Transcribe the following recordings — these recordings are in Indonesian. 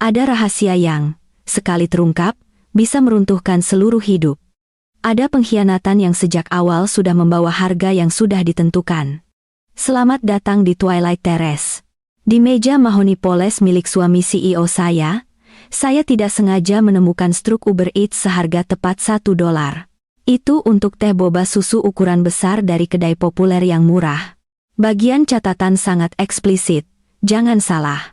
Ada rahasia yang, sekali terungkap, bisa meruntuhkan seluruh hidup. Ada pengkhianatan yang sejak awal sudah membawa harga yang sudah ditentukan. Selamat datang di Twilight Terrace. Di meja mahoni poles milik suami CEO saya tidak sengaja menemukan struk Uber Eats seharga tepat $1. Itu untuk teh boba susu ukuran besar dari kedai populer yang murah. Bagian catatan sangat eksplisit, jangan salah.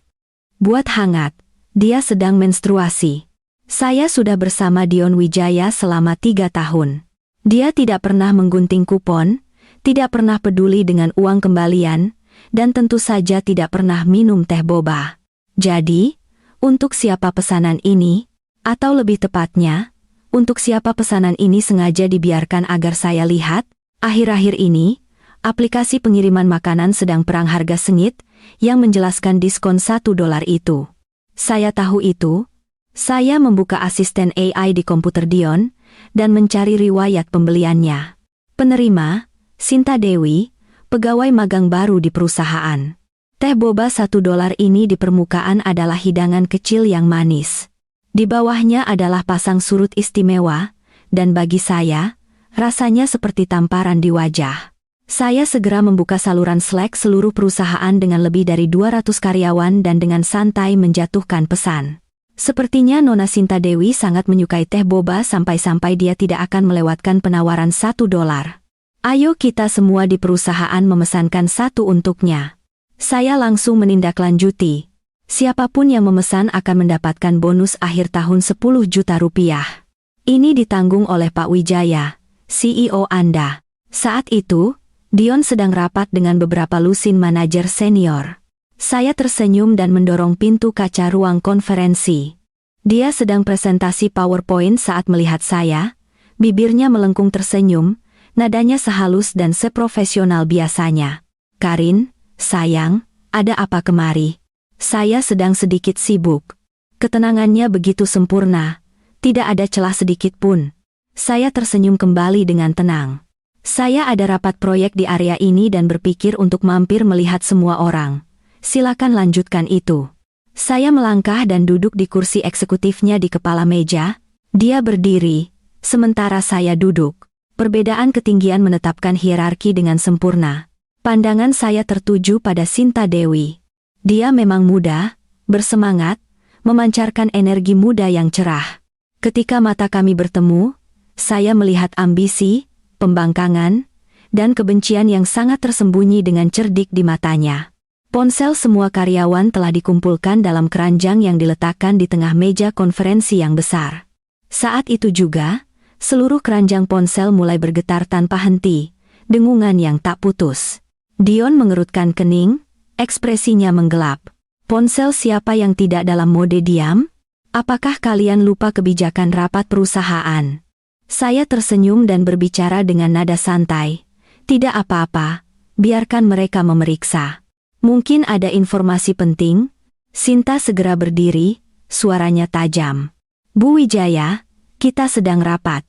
Buat hangat, dia sedang menstruasi. Saya sudah bersama Dion Wijaya selama 3 tahun. Dia tidak pernah menggunting kupon, tidak pernah peduli dengan uang kembalian, dan tentu saja tidak pernah minum teh boba. Jadi, untuk siapa pesanan ini? Atau lebih tepatnya, untuk siapa pesanan ini sengaja dibiarkan agar saya lihat? Akhir-akhir ini, aplikasi pengiriman makanan sedang perang harga sengit, yang menjelaskan diskon $1 itu. Saya tahu itu. Saya membuka asisten AI di komputer Dion, dan mencari riwayat pembeliannya. Penerima, Sinta Dewi, pegawai magang baru di perusahaan. Teh boba $1 ini di permukaan adalah hidangan kecil yang manis. Di bawahnya adalah pasang surut istimewa, dan bagi saya, rasanya seperti tamparan di wajah. Saya segera membuka saluran Slack seluruh perusahaan dengan lebih dari 200 karyawan dan dengan santai menjatuhkan pesan. Sepertinya Nona Sinta Dewi sangat menyukai teh boba sampai-sampai dia tidak akan melewatkan penawaran $1. Ayo kita semua di perusahaan memesankan satu untuknya. Saya langsung menindaklanjuti. Siapapun yang memesan akan mendapatkan bonus akhir tahun $10 juta. Ini ditanggung oleh Pak Wijaya, CEO Anda. Saat itu, Dion sedang rapat dengan beberapa lusin manajer senior. Saya tersenyum dan mendorong pintu kaca ruang konferensi. Dia sedang presentasi PowerPoint saat melihat saya, bibirnya melengkung tersenyum, nadanya sehalus dan seprofesional biasanya. Karin, sayang, ada apa kemari? Saya sedang sedikit sibuk. Ketenangannya begitu sempurna, tidak ada celah sedikit pun. Saya tersenyum kembali dengan tenang. Saya ada rapat proyek di area ini dan berpikir untuk mampir melihat semua orang. Silakan lanjutkan itu. Saya melangkah dan duduk di kursi eksekutifnya di kepala meja. Dia berdiri, sementara saya duduk. Perbedaan ketinggian menetapkan hierarki dengan sempurna. Pandangan saya tertuju pada Sinta Dewi. Dia memang muda, bersemangat, memancarkan energi muda yang cerah. Ketika mata kami bertemu, saya melihat ambisi, pembangkangan, dan kebencian yang sangat tersembunyi dengan cerdik di matanya. Ponsel semua karyawan telah dikumpulkan dalam keranjang yang diletakkan di tengah meja konferensi yang besar. Saat itu juga, seluruh keranjang ponsel mulai bergetar tanpa henti, dengungan yang tak putus. Dion mengerutkan kening, ekspresinya menggelap. Ponsel siapa yang tidak dalam mode diam? Apakah kalian lupa kebijakan rapat perusahaan? Saya tersenyum dan berbicara dengan nada santai. Tidak apa-apa, biarkan mereka memeriksa. Mungkin ada informasi penting. Sinta segera berdiri, suaranya tajam. Bu Wijaya, kita sedang rapat.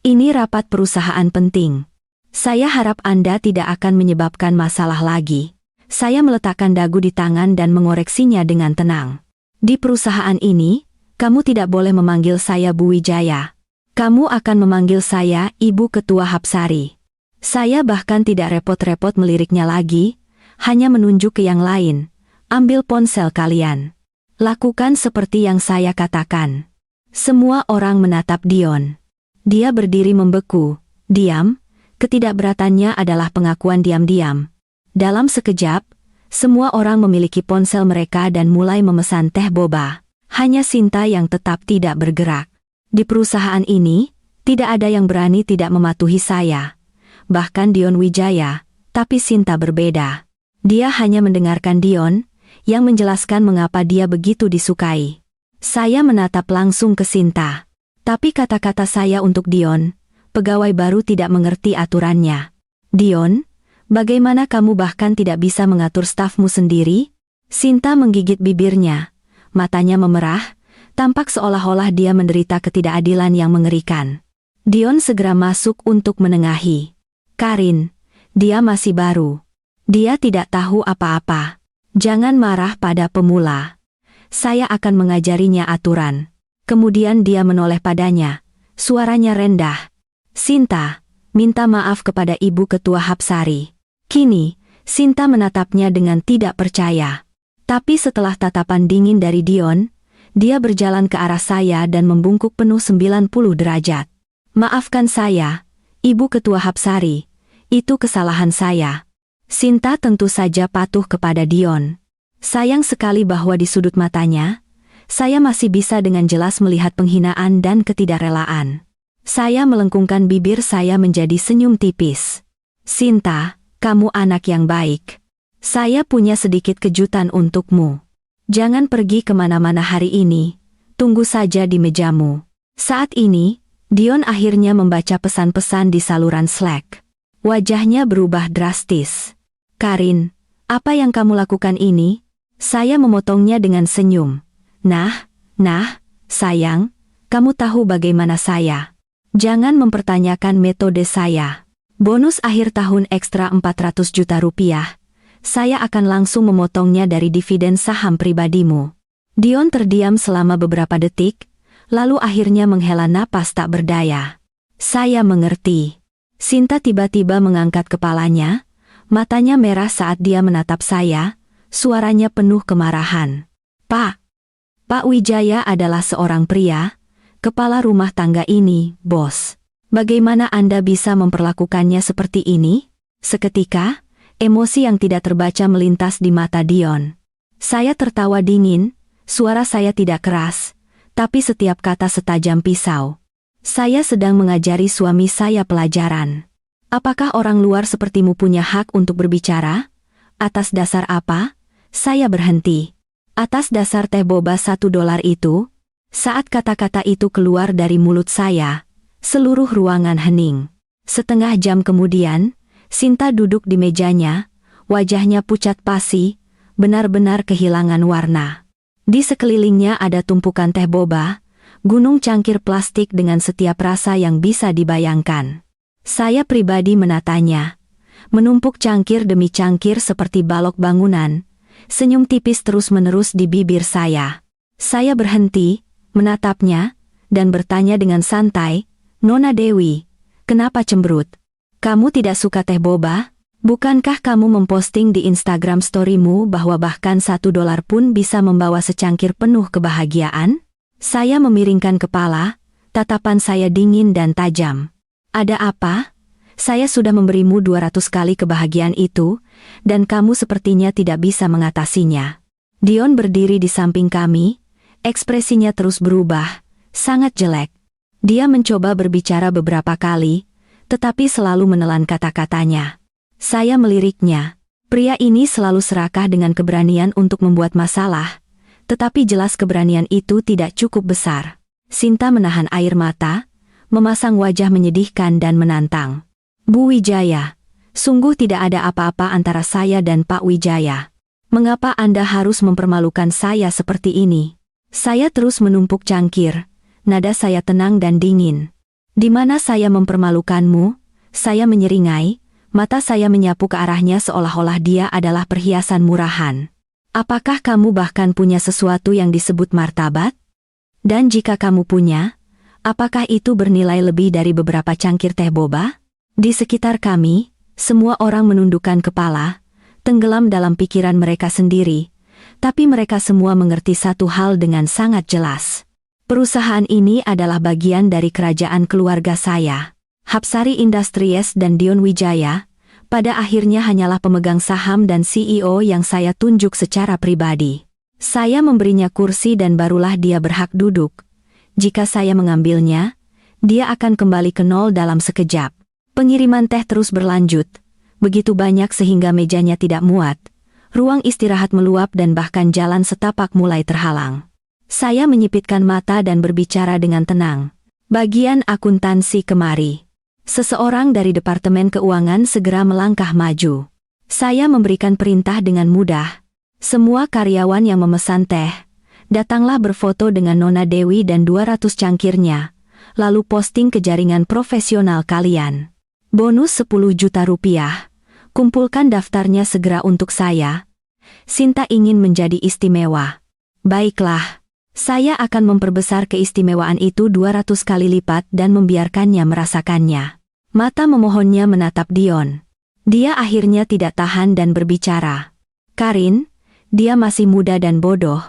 Ini rapat perusahaan penting. Saya harap Anda tidak akan menyebabkan masalah lagi. Saya meletakkan dagu di tangan dan mengoreksinya dengan tenang. Di perusahaan ini, kamu tidak boleh memanggil saya Bu Wijaya. Kamu akan memanggil saya Ibu Ketua Hapsari. Saya bahkan tidak repot-repot meliriknya lagi, hanya menunjuk ke yang lain. Ambil ponsel kalian. Lakukan seperti yang saya katakan. Semua orang menatap Dion. Dia berdiri membeku, diam, ketidakberatannya adalah pengakuan diam-diam. Dalam sekejap, semua orang memiliki ponsel mereka dan mulai memesan teh boba. Hanya Sinta yang tetap tidak bergerak. Di perusahaan ini, tidak ada yang berani tidak mematuhi saya. Bahkan Dion Wijaya, tapi Sinta berbeda. Dia hanya mendengarkan Dion, yang menjelaskan mengapa dia begitu disukai. Saya menatap langsung ke Sinta. Tapi kata-kata saya untuk Dion, pegawai baru tidak mengerti aturannya. Dion, bagaimana kamu bahkan tidak bisa mengatur stafmu sendiri? Sinta menggigit bibirnya, matanya memerah, tampak seolah-olah dia menderita ketidakadilan yang mengerikan. Dion segera masuk untuk menengahi. Karin, dia masih baru. Dia tidak tahu apa-apa. Jangan marah pada pemula. Saya akan mengajarinya aturan. Kemudian dia menoleh padanya. Suaranya rendah. Sinta, minta maaf kepada Ibu Ketua Hapsari. Kini, Sinta menatapnya dengan tidak percaya. Tapi setelah tatapan dingin dari Dion, dia berjalan ke arah saya dan membungkuk penuh 90 derajat. Maafkan saya, Ibu Ketua Hapsari. Itu kesalahan saya. Sinta tentu saja patuh kepada Dion. Sayang sekali bahwa di sudut matanya, saya masih bisa dengan jelas melihat penghinaan dan ketidakrelaan. Saya melengkungkan bibir saya menjadi senyum tipis. Sinta, kamu anak yang baik. Saya punya sedikit kejutan untukmu. Jangan pergi kemana-mana hari ini, tunggu saja di mejamu. Saat ini, Dion akhirnya membaca pesan-pesan di saluran Slack. Wajahnya berubah drastis. Karin, apa yang kamu lakukan ini? Saya memotongnya dengan senyum. Nah, sayang, kamu tahu bagaimana saya. Jangan mempertanyakan metode saya. Bonus akhir tahun ekstra 400 juta rupiah. Saya akan langsung memotongnya dari dividen saham pribadimu. Dion terdiam selama beberapa detik, lalu akhirnya menghela napas tak berdaya. Saya mengerti. Sinta tiba-tiba mengangkat kepalanya, matanya merah saat dia menatap saya, suaranya penuh kemarahan. Pak Wijaya adalah seorang pria, kepala rumah tangga ini, bos. Bagaimana Anda bisa memperlakukannya seperti ini? Seketika, emosi yang tidak terbaca melintas di mata Dion. Saya tertawa dingin, suara saya tidak keras, tapi setiap kata setajam pisau. Saya sedang mengajari suami saya pelajaran. Apakah orang luar sepertimu punya hak untuk berbicara? Atas dasar apa? Saya berhenti. Atas dasar teh boba $1 itu? Saat kata-kata itu keluar dari mulut saya, seluruh ruangan hening. Setengah jam kemudian, Sinta duduk di mejanya, wajahnya pucat pasi, benar-benar kehilangan warna. Di sekelilingnya ada tumpukan teh boba, gunung cangkir plastik dengan setiap rasa yang bisa dibayangkan. Saya pribadi menatanya, menumpuk cangkir demi cangkir seperti balok bangunan, senyum tipis terus-menerus di bibir saya. Saya berhenti, menatapnya, dan bertanya dengan santai, Nona Dewi, kenapa cemberut? Kamu tidak suka teh boba? Bukankah kamu memposting di Instagram storymu bahwa bahkan $1 pun bisa membawa secangkir penuh kebahagiaan? Saya memiringkan kepala, tatapan saya dingin dan tajam. Ada apa? Saya sudah memberimu 200 kali kebahagiaan itu, dan kamu sepertinya tidak bisa mengatasinya. Dion berdiri di samping kami, ekspresinya terus berubah, sangat jelek. Dia mencoba berbicara beberapa kali, tetapi selalu menelan kata-katanya. Saya meliriknya. Pria ini selalu serakah dengan keberanian untuk membuat masalah, tetapi jelas keberanian itu tidak cukup besar. Sinta menahan air mata, memasang wajah menyedihkan dan menantang. Bu Wijaya, sungguh tidak ada apa-apa antara saya dan Pak Wijaya. Mengapa Anda harus mempermalukan saya seperti ini? Saya terus menumpuk cangkir, nada saya tenang dan dingin. Di mana saya mempermalukanmu? Saya menyeringai, mata saya menyapu ke arahnya seolah-olah dia adalah perhiasan murahan. Apakah kamu bahkan punya sesuatu yang disebut martabat? Dan jika kamu punya, apakah itu bernilai lebih dari beberapa cangkir teh boba? Di sekitar kami, semua orang menundukkan kepala, tenggelam dalam pikiran mereka sendiri, tapi mereka semua mengerti satu hal dengan sangat jelas. Perusahaan ini adalah bagian dari kerajaan keluarga saya. Hapsari Industries dan Dion Wijaya, pada akhirnya hanyalah pemegang saham dan CEO yang saya tunjuk secara pribadi. Saya memberinya kursi dan barulah dia berhak duduk. Jika saya mengambilnya, dia akan kembali ke nol dalam sekejap. Pengiriman teh terus berlanjut, begitu banyak sehingga mejanya tidak muat. Ruang istirahat meluap dan bahkan jalan setapak mulai terhalang. Saya menyipitkan mata dan berbicara dengan tenang. Bagian akuntansi kemari. Seseorang dari Departemen Keuangan segera melangkah maju. Saya memberikan perintah dengan mudah. Semua karyawan yang memesan teh, datanglah berfoto dengan Nona Dewi dan 200 cangkirnya, lalu posting ke jaringan profesional kalian. Bonus 10 juta rupiah. Kumpulkan daftarnya segera untuk saya. Sinta ingin menjadi istimewa. Baiklah. Saya akan memperbesar keistimewaan itu 200 kali lipat dan membiarkannya merasakannya. Mata memohonnya menatap Dion. Dia akhirnya tidak tahan dan berbicara. Karin, dia masih muda dan bodoh.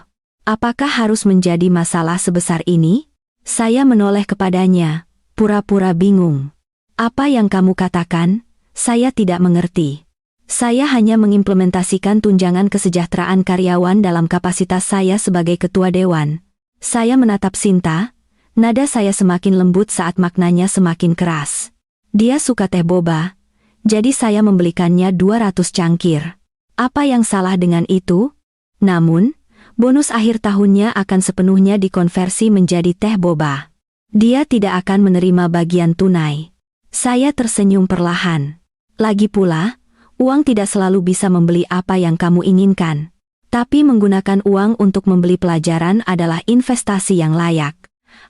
Apakah harus menjadi masalah sebesar ini? Saya menoleh kepadanya, pura-pura bingung. Apa yang kamu katakan? Saya tidak mengerti. Saya hanya mengimplementasikan tunjangan kesejahteraan karyawan dalam kapasitas saya sebagai ketua dewan. Saya menatap Sinta, nada saya semakin lembut saat maknanya semakin keras. Dia suka teh boba, jadi saya membelikannya 200 cangkir. Apa yang salah dengan itu? Namun, bonus akhir tahunnya akan sepenuhnya dikonversi menjadi teh boba. Dia tidak akan menerima bagian tunai. Saya tersenyum perlahan. Lagi pula, uang tidak selalu bisa membeli apa yang kamu inginkan. Tapi menggunakan uang untuk membeli pelajaran adalah investasi yang layak.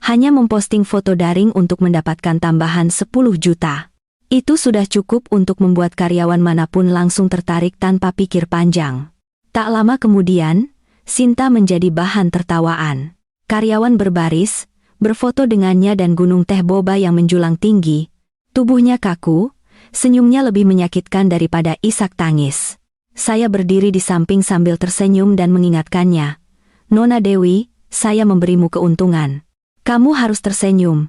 Hanya memposting foto daring untuk mendapatkan tambahan 10 juta. Itu sudah cukup untuk membuat karyawan manapun langsung tertarik tanpa pikir panjang. Tak lama kemudian, Sinta menjadi bahan tertawaan. Karyawan berbaris, berfoto dengannya dan gunung teh boba yang menjulang tinggi. Tubuhnya kaku, senyumnya lebih menyakitkan daripada isak tangis. Saya berdiri di samping sambil tersenyum dan mengingatkannya. Nona Dewi, saya memberimu keuntungan. Kamu harus tersenyum.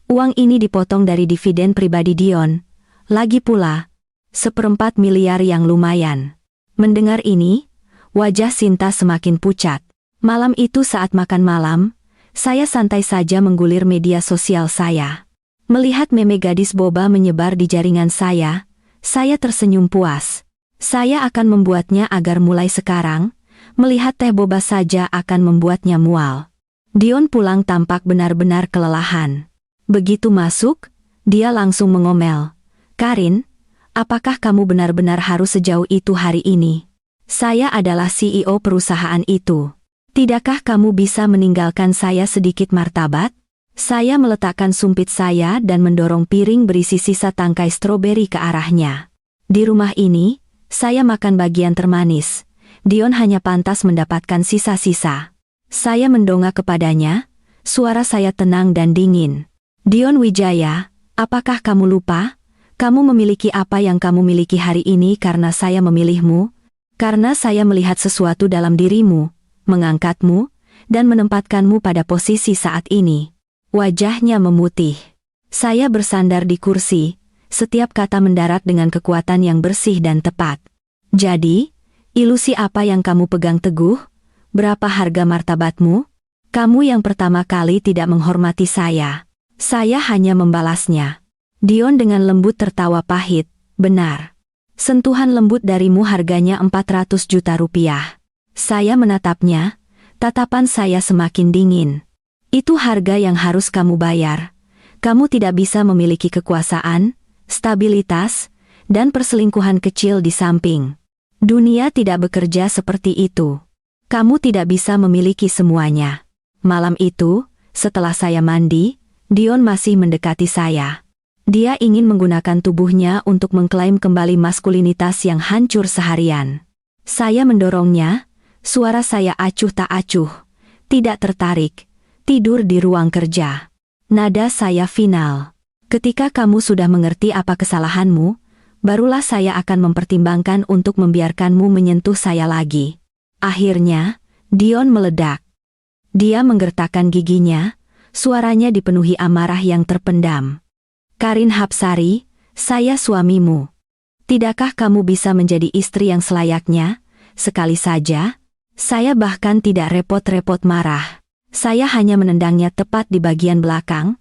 Uang ini dipotong dari dividen pribadi Dion. Lagi pula, 1/4 miliar yang lumayan. Mendengar ini, wajah Sinta semakin pucat. Malam itu saat makan malam, saya santai saja menggulir media sosial saya. Melihat meme gadis boba menyebar di jaringan saya tersenyum puas. Saya akan membuatnya agar mulai sekarang, melihat teh boba saja akan membuatnya mual. Dion pulang tampak benar-benar kelelahan. Begitu masuk, dia langsung mengomel. Karin, apakah kamu benar-benar harus sejauh itu hari ini? Saya adalah CEO perusahaan itu. Tidakkah kamu bisa meninggalkan saya sedikit martabat? Saya meletakkan sumpit saya dan mendorong piring berisi sisa tangkai stroberi ke arahnya. Di rumah ini, saya makan bagian termanis. Dion hanya pantas mendapatkan sisa-sisa. Saya mendongak kepadanya, suara saya tenang dan dingin. Dion Wijaya, apakah kamu lupa? Kamu memiliki apa yang kamu miliki hari ini karena saya memilihmu? Karena saya melihat sesuatu dalam dirimu, mengangkatmu, dan menempatkanmu pada posisi saat ini. Wajahnya memutih. Saya bersandar di kursi, setiap kata mendarat dengan kekuatan yang bersih dan tepat. Jadi, ilusi apa yang kamu pegang teguh? Berapa harga martabatmu? Kamu yang pertama kali tidak menghormati saya. Saya hanya membalasnya. Dion dengan lembut tertawa pahit, benar. Sentuhan lembut darimu harganya 400 juta rupiah. Saya menatapnya, tatapan saya semakin dingin. Itu harga yang harus kamu bayar. Kamu tidak bisa memiliki kekuasaan, stabilitas, dan perselingkuhan kecil di samping. Dunia tidak bekerja seperti itu. Kamu tidak bisa memiliki semuanya. Malam itu, setelah saya mandi, Dion masih mendekati saya. Dia ingin menggunakan tubuhnya untuk mengklaim kembali maskulinitas yang hancur seharian. Saya mendorongnya, suara saya acuh tak acuh, tidak tertarik. Tidur di ruang kerja. Nada saya final. Ketika kamu sudah mengerti apa kesalahanmu, barulah saya akan mempertimbangkan untuk membiarkanmu menyentuh saya lagi. Akhirnya, Dion meledak. Dia menggertakkan giginya, suaranya dipenuhi amarah yang terpendam. Karin Hapsari, saya suamimu. Tidakkah kamu bisa menjadi istri yang selayaknya? Sekali saja, saya bahkan tidak repot-repot marah. Saya hanya menendangnya tepat di bagian belakang,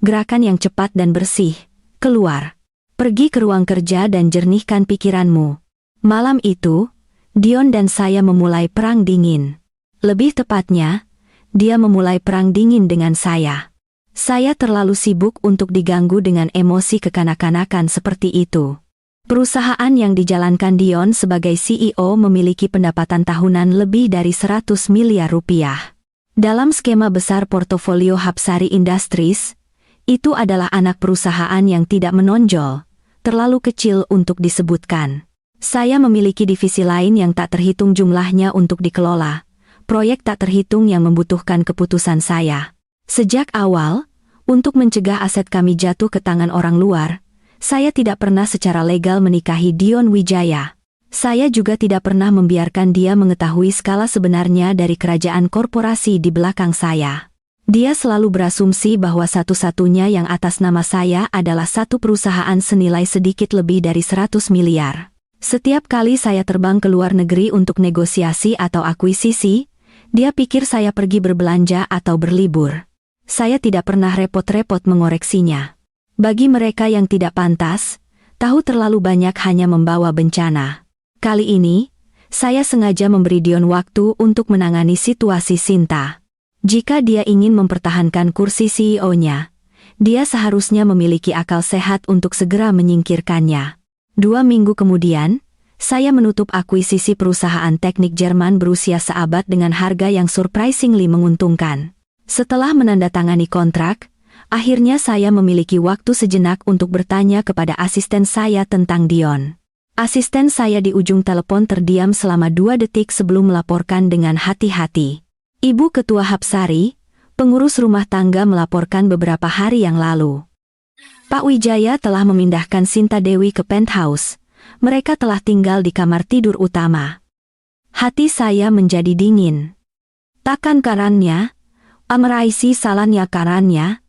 gerakan yang cepat dan bersih. Keluar. Pergi ke ruang kerja dan jernihkan pikiranmu. Malam itu, Dion dan saya memulai perang dingin. Lebih tepatnya, dia memulai perang dingin dengan saya. Saya terlalu sibuk untuk diganggu dengan emosi kekanak-kanakan seperti itu. Perusahaan yang dijalankan Dion sebagai CEO memiliki pendapatan tahunan lebih dari 100 miliar rupiah. Dalam skema besar portofolio Hapsari Industries, itu adalah anak perusahaan yang tidak menonjol, terlalu kecil untuk disebutkan. Saya memiliki divisi lain yang tak terhitung jumlahnya untuk dikelola, proyek tak terhitung yang membutuhkan keputusan saya. Sejak awal, untuk mencegah aset kami jatuh ke tangan orang luar, saya tidak pernah secara legal menikahi Dion Wijaya. Saya juga tidak pernah membiarkan dia mengetahui skala sebenarnya dari kerajaan korporasi di belakang saya. Dia selalu berasumsi bahwa satu-satunya yang atas nama saya adalah satu perusahaan senilai sedikit lebih dari 100 miliar. Setiap kali saya terbang ke luar negeri untuk negosiasi atau akuisisi, dia pikir saya pergi berbelanja atau berlibur. Saya tidak pernah repot-repot mengoreksinya. Bagi mereka yang tidak pantas, tahu terlalu banyak hanya membawa bencana. Kali ini, saya sengaja memberi Dion waktu untuk menangani situasi Sinta. Jika dia ingin mempertahankan kursi CEO-nya, dia seharusnya memiliki akal sehat untuk segera menyingkirkannya. 2 minggu kemudian, saya menutup akuisisi perusahaan teknik Jerman berusia seabad dengan harga yang surprisingly menguntungkan. Setelah menandatangani kontrak, akhirnya saya memiliki waktu sejenak untuk bertanya kepada asisten saya tentang Dion. Asisten saya di ujung telepon terdiam selama 2 detik sebelum melaporkan dengan hati-hati. Ibu Ketua Hapsari, pengurus rumah tangga melaporkan beberapa hari yang lalu. Pak Wijaya telah memindahkan Sinta Dewi ke penthouse. Mereka telah tinggal di kamar tidur utama. Hati saya menjadi dingin. Takkan karannya? Amraisi salahnya karannya?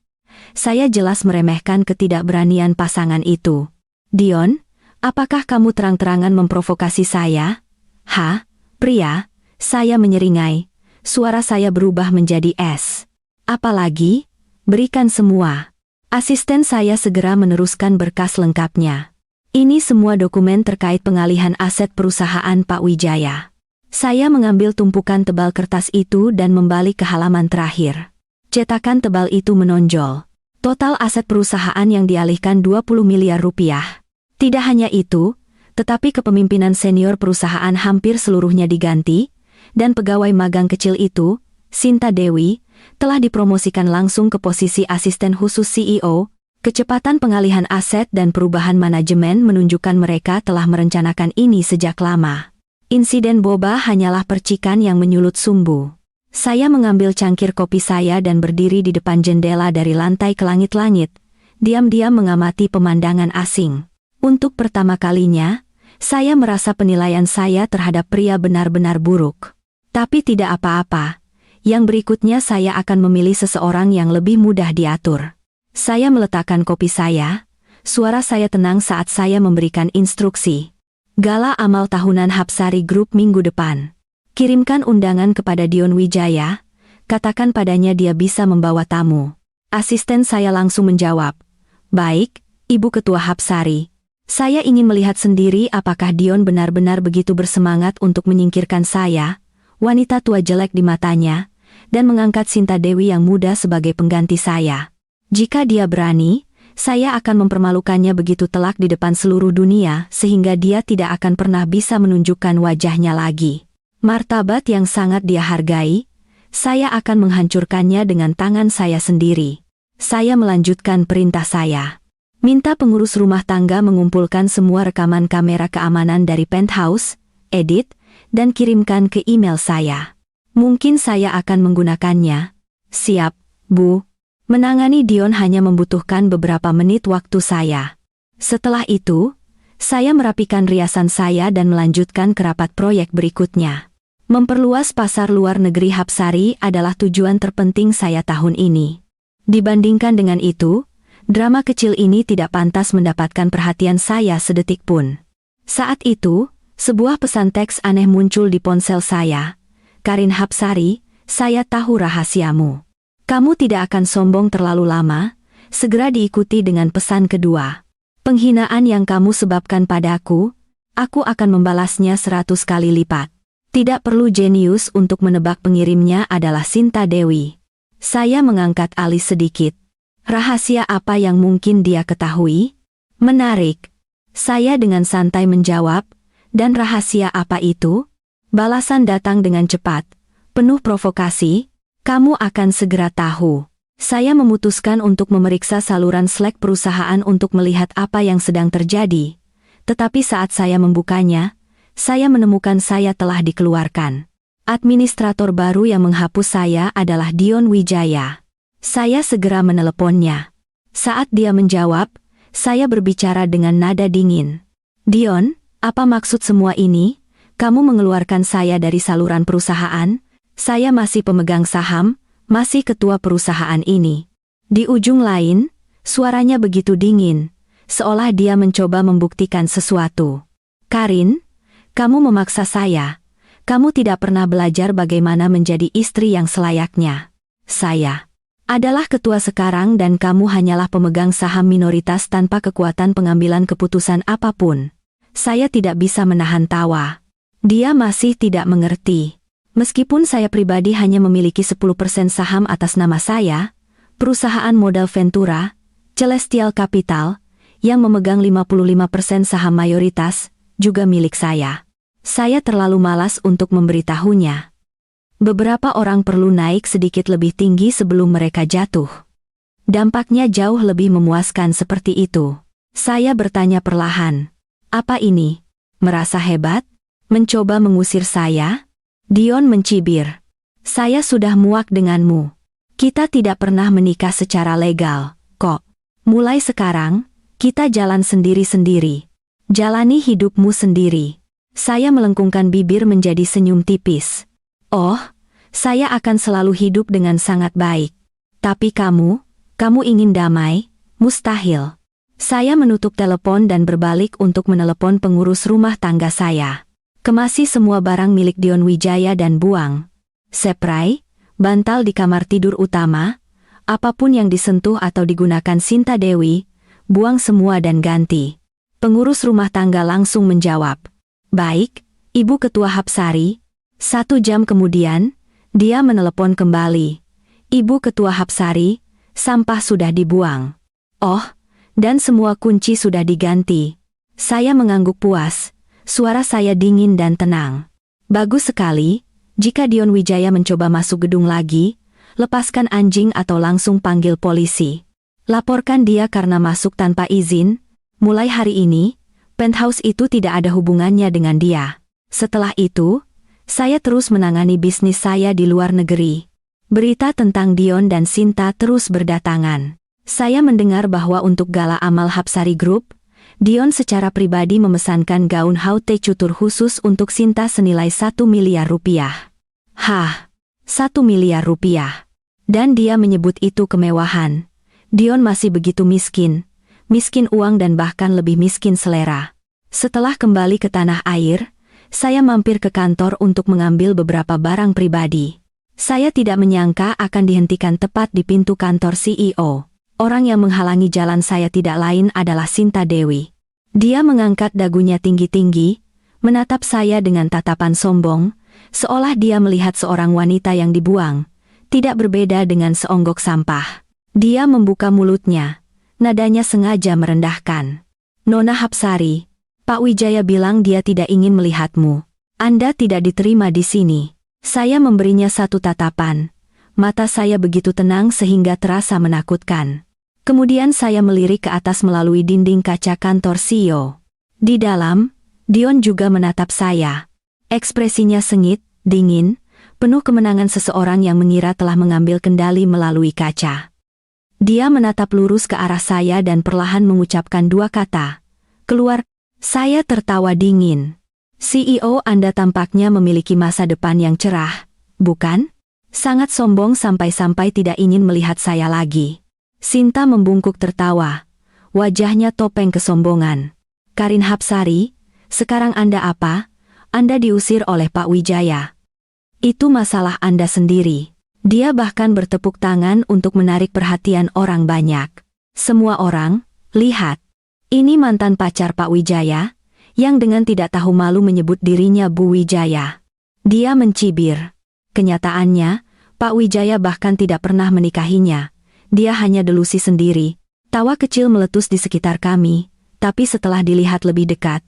Saya jelas meremehkan ketidakberanian pasangan itu. Dion, apakah kamu terang-terangan memprovokasi saya? Hah? Pria, saya menyeringai. Suara saya berubah menjadi es. Apalagi? Berikan semua. Asisten saya segera meneruskan berkas lengkapnya. Ini semua dokumen terkait pengalihan aset perusahaan Pak Wijaya. Saya mengambil tumpukan tebal kertas itu dan membalik ke halaman terakhir. Cetakan tebal itu menonjol. Total aset perusahaan yang dialihkan 20 miliar rupiah. Tidak hanya itu, tetapi kepemimpinan senior perusahaan hampir seluruhnya diganti, dan pegawai magang kecil itu, Sinta Dewi, telah dipromosikan langsung ke posisi asisten khusus CEO. Kecepatan pengalihan aset dan perubahan manajemen menunjukkan mereka telah merencanakan ini sejak lama. Insiden boba hanyalah percikan yang menyulut sumbu. Saya mengambil cangkir kopi saya dan berdiri di depan jendela dari lantai ke langit-langit, diam-diam mengamati pemandangan asing. Untuk pertama kalinya, saya merasa penilaian saya terhadap pria benar-benar buruk. Tapi tidak apa-apa. Yang berikutnya saya akan memilih seseorang yang lebih mudah diatur. Saya meletakkan kopi saya, suara saya tenang saat saya memberikan instruksi. Gala amal tahunan Hapsari Group minggu depan. Kirimkan undangan kepada Dion Wijaya, katakan padanya dia bisa membawa tamu. Asisten saya langsung menjawab, "Baik, Ibu Ketua Hapsari. Saya ingin melihat sendiri apakah Dion benar-benar begitu bersemangat untuk menyingkirkan saya, wanita tua jelek di matanya, dan mengangkat Sinta Dewi yang muda sebagai pengganti saya. Jika dia berani, saya akan mempermalukannya begitu telak di depan seluruh dunia sehingga dia tidak akan pernah bisa menunjukkan wajahnya lagi. Martabat yang sangat dia hargai, saya akan menghancurkannya dengan tangan saya sendiri." Saya melanjutkan perintah saya. Minta pengurus rumah tangga mengumpulkan semua rekaman kamera keamanan dari penthouse, edit, dan kirimkan ke email saya. Mungkin saya akan menggunakannya. Siap, Bu. Menangani Dion hanya membutuhkan beberapa menit waktu saya. Setelah itu, saya merapikan riasan saya dan melanjutkan ke rapat proyek berikutnya. Memperluas pasar luar negeri Hapsari adalah tujuan terpenting saya tahun ini. Dibandingkan dengan itu, drama kecil ini tidak pantas mendapatkan perhatian saya sedetik pun. Saat itu, sebuah pesan teks aneh muncul di ponsel saya. "Karin Hapsari, saya tahu rahasiamu. Kamu tidak akan sombong terlalu lama." Segera diikuti dengan pesan kedua. "Penghinaan yang kamu sebabkan padaku, aku akan membalasnya 100 kali lipat." Tidak perlu jenius untuk menebak pengirimnya adalah Sinta Dewi. Saya mengangkat alis sedikit. Rahasia apa yang mungkin dia ketahui? Menarik. Saya dengan santai menjawab, "Dan rahasia apa itu?" Balasan datang dengan cepat, penuh provokasi. "Kamu akan segera tahu." Saya memutuskan untuk memeriksa saluran Slack perusahaan untuk melihat apa yang sedang terjadi. Tetapi saat saya membukanya, saya menemukan saya telah dikeluarkan. Administrator baru yang menghapus saya adalah Dion Wijaya. Saya segera meneleponnya. Saat dia menjawab, saya berbicara dengan nada dingin. Dion, apa maksud semua ini? Kamu mengeluarkan saya dari saluran perusahaan? Saya masih pemegang saham, masih ketua perusahaan ini. Di ujung lain, suaranya begitu dingin, seolah dia mencoba membuktikan sesuatu. Karin, kamu memaksa saya. Kamu tidak pernah belajar bagaimana menjadi istri yang selayaknya. Saya adalah ketua sekarang dan kamu hanyalah pemegang saham minoritas tanpa kekuatan pengambilan keputusan apapun. Saya tidak bisa menahan tawa. Dia masih tidak mengerti. Meskipun saya pribadi hanya memiliki 10% saham atas nama saya, perusahaan modal Ventura, Celestial Capital, yang memegang 55% saham mayoritas, juga milik saya. Saya terlalu malas untuk memberitahunya. Beberapa orang perlu naik sedikit lebih tinggi sebelum mereka jatuh. Dampaknya jauh lebih memuaskan seperti itu. Saya bertanya perlahan. Apa ini? Merasa hebat? Mencoba mengusir saya? Dion mencibir. Saya sudah muak denganmu. Kita tidak pernah menikah secara legal, kok. Mulai sekarang, kita jalan sendiri-sendiri. Jalani hidupmu sendiri. Saya melengkungkan bibir menjadi senyum tipis. Oh, saya akan selalu hidup dengan sangat baik. Tapi kamu ingin damai? Mustahil. Saya menutup telepon dan berbalik untuk menelepon pengurus rumah tangga saya. Kemasi semua barang milik Dion Wijaya dan buang. Spray, bantal di kamar tidur utama, apapun yang disentuh atau digunakan Sinta Dewi, buang semua dan ganti. Pengurus rumah tangga langsung menjawab. Baik, Ibu Ketua Hapsari. 1 jam kemudian, dia menelepon kembali. Ibu Ketua Hapsari, sampah sudah dibuang. Oh, dan semua kunci sudah diganti. Saya mengangguk puas, suara saya dingin dan tenang. Bagus sekali, jika Dion Wijaya mencoba masuk gedung lagi, lepaskan anjing atau langsung panggil polisi. Laporkan dia karena masuk tanpa izin. Mulai hari ini, penthouse itu tidak ada hubungannya dengan dia. Setelah itu, saya terus menangani bisnis saya di luar negeri. Berita tentang Dion dan Sinta terus berdatangan. Saya mendengar bahwa untuk gala amal Hapsari Group, Dion secara pribadi memesankan gaun haute couture khusus untuk Sinta senilai 1 miliar rupiah. 1 miliar rupiah. Dan dia menyebut itu kemewahan. Dion masih begitu miskin uang dan bahkan lebih miskin selera. Setelah kembali ke tanah air, saya mampir ke kantor untuk mengambil beberapa barang pribadi. Saya tidak menyangka akan dihentikan tepat di pintu kantor CEO. Orang yang menghalangi jalan saya tidak lain adalah Sinta Dewi. Dia mengangkat dagunya tinggi-tinggi, menatap saya dengan tatapan sombong, seolah dia melihat seorang wanita yang dibuang, tidak berbeda dengan seonggok sampah. Dia membuka mulutnya, nadanya sengaja merendahkan. Nona Hapsari, Pak Wijaya bilang dia tidak ingin melihatmu. Anda tidak diterima di sini. Saya memberinya satu tatapan. Mata saya begitu tenang sehingga terasa menakutkan. Kemudian saya melirik ke atas melalui dinding kaca kantor CEO. Di dalam, Dion juga menatap saya. Ekspresinya sengit, dingin, penuh kemenangan seseorang yang mengira telah mengambil kendali melalui kaca. Dia menatap lurus ke arah saya dan perlahan mengucapkan 2 kata. Keluar. Saya tertawa dingin. CEO Anda tampaknya memiliki masa depan yang cerah, bukan? Sangat sombong sampai-sampai tidak ingin melihat saya lagi. Sinta membungkuk tertawa. Wajahnya topeng kesombongan. Karin Hapsari, sekarang Anda apa? Anda diusir oleh Pak Wijaya. Itu masalah Anda sendiri. Dia bahkan bertepuk tangan untuk menarik perhatian orang banyak. Semua orang, lihat. Ini mantan pacar Pak Wijaya, yang dengan tidak tahu malu menyebut dirinya Bu Wijaya. Dia mencibir. Kenyataannya, Pak Wijaya bahkan tidak pernah menikahinya. Dia hanya delusi sendiri. Tawa kecil meletus di sekitar kami, tapi setelah dilihat lebih dekat,